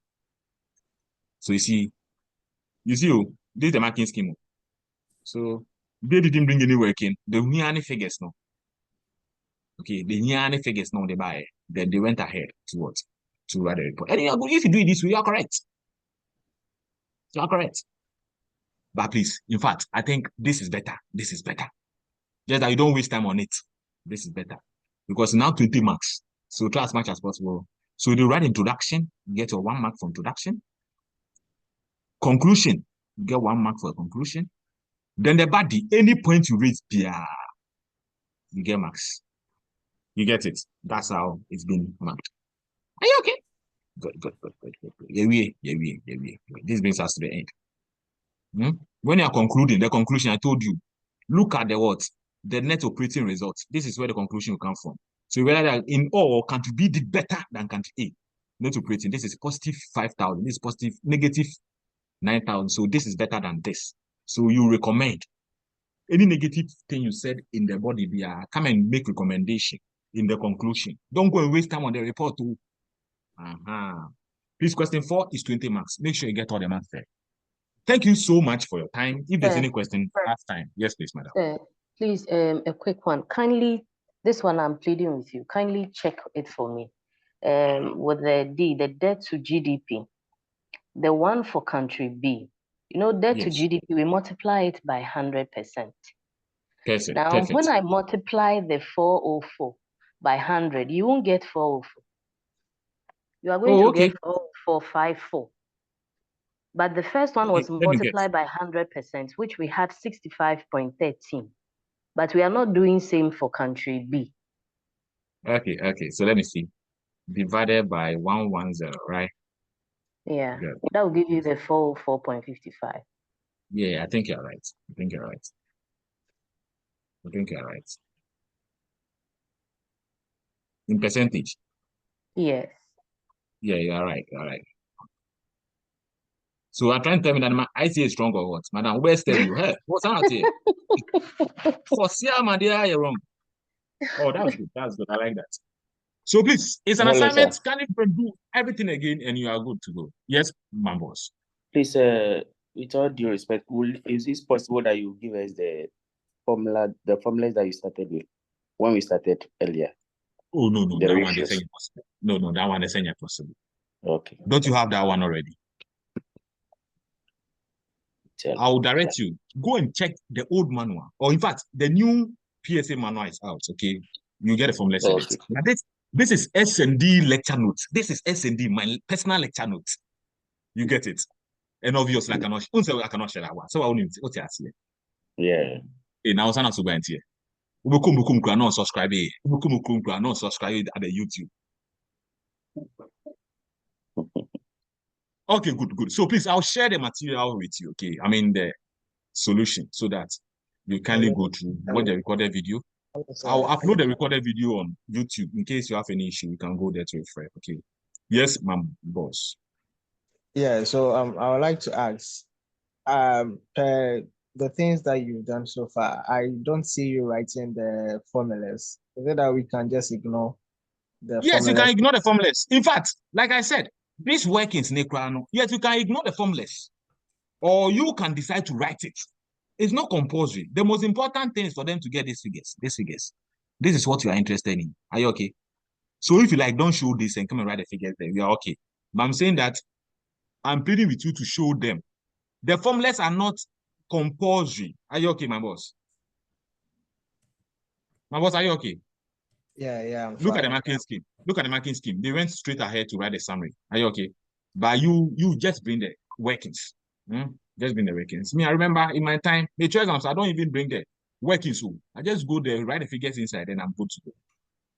So you see, this is the marking scheme. So they didn't bring any work in. They didn't any figures no. Okay, they didn't any figures no, they buy. Then they went ahead to what? To write a report. And if you do it this way, you are correct. You are correct. But please, in fact, I think this is better. Just that you don't waste time on it. This is better. Because now 20 marks. So try as much as possible. So you write introduction, get your 1 mark for introduction. Conclusion, you get 1 mark for a conclusion. Then the body, any point you raise, you get marks. You get it. That's how it's been marked. Are you okay? Good. Yeah. This brings us to the end. When you are concluding, the conclusion, I told you, look at the what? The net operating results. This is where the conclusion will come from. So whether that in all, country B did better than country A. Net operating, this is positive 5,000. This is positive negative 9,000. So this is better than this. So you recommend any negative thing you said in the body, come and make recommendation in the conclusion. Don't go and waste time on the report too. Please, question 4 is 20 marks. Make sure you get all the marks there. Thank you so much for your time. If there's any question, last time. Yes, please, madam. Please, a quick one. Kindly, this one I'm pleading with you. Kindly check it for me. With the debt to GDP, the one for country B. You know, debt to GDP, we multiply it by 100%. Now, when I multiply the 404 by 100, you won't get 404. You are going to get 454. But the first one was multiplied by 100%, which we had 65.13. But we are not doing same for country B. Okay. So let me see. Divided by 110, right? Yeah. Good. That will give you the 404.55. Yeah, I think you're right. In percentage? Yes. Yeah, you're right. So I'm trying to tell me that my ICA is strong or what? Madam, where's tell you? Hey, what's out here? For my dear, you're wrong. Oh, that's good. I like that. So please, it's an No, assignment. sir. Can you do everything again and you are good to go? Yes, my boss. Please, with all due respect, is it possible that you give us the formulas that you started with when we started earlier? Oh, no, The that ratios. one they say impossible. No, that one they say impossible. Okay. Don't you have that one already? I will direct you. Go and check the old manual. Or in fact, the new PSA manual is out, okay? You get a formula in it. Now this is S&D lecture notes. This is S&D, my personal lecture notes. You get it? And obviously, I cannot share that one. So I won't what you say. Yeah. Now I'm also going here. Not subscribe. Not subscribe at the YouTube. Okay, good. So please, I'll share the material with you, okay? I mean the solution so that you kindly go through what the recorded video. I'll upload the recorded video on YouTube in case you have any issue. You can go there to refer. Okay. Yes, ma'am, boss. Yeah. So I would like to ask, the things that you've done so far, I don't see you writing the formulas. Is it that we can just ignore the Yes, formulas? you can ignore the formulas. In fact, like I said, this workings, yes, you can ignore the formulas, or you can decide to write it. It's not compulsory. The most important thing is for them to get these figures. This is what you are interested in. Are you okay? So if you like, don't show this and come and write the figures, then we are okay. But I'm saying that I'm pleading with you to show them. The formulas are not compulsory. Are you okay, my boss? My boss, are you okay? Yeah. Look at the marking scheme. Look at the marking scheme. They went straight ahead to write the summary. Are you okay? But you just bring the workings. Just bring the workings. Me, I remember in my time, the exams, I don't even bring the workings. So I just go there, write the figures inside, and I'm good to go.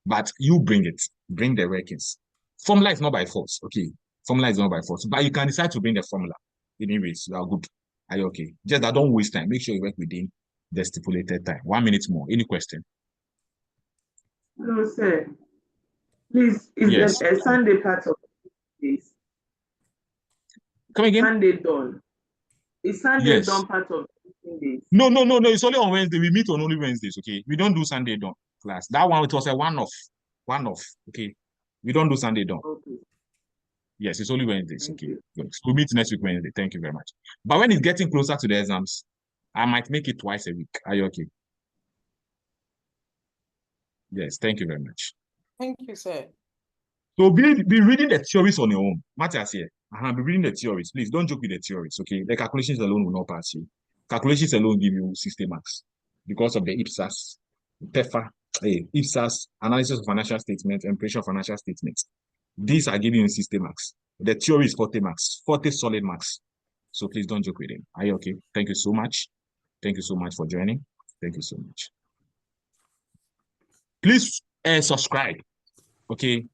But you bring it. Bring the workings. Formula is not by force. Okay. Formula is not by force. But you can decide to bring the formula. Anyways, you are good. Are you okay? Just that don't waste time. Make sure you work within the stipulated time. 1 minute more. Any question? No, sir. Please, is a Sunday part of this? Come again? Sunday done. Is Sunday done part of this? No. It's only on Wednesday. We meet on only Wednesdays, okay? We don't do Sunday done class. That one, it was a one-off. Okay? We don't do Sunday done. Okay. Yes, it's only Wednesdays, okay? Good. We'll meet next week Wednesday. Thank you very much. But when it's getting closer to the exams, I might make it twice a week. Are you okay? Yes, thank you very much. Thank you, sir. So be reading the theories on your own. Matthias here. Be reading the theories. Please don't joke with the theories, okay? The calculations alone will not pass you. Calculations alone give you 60 marks because of the IPSAS, PEFA, IPSAS, analysis of financial statements, and pressure of financial statements. These are giving you 60 marks. The theory is 40 marks, 40 solid marks. So please don't joke with them. Are you okay? Thank you so much. Thank you so much for joining. Thank you so much. Please subscribe, okay?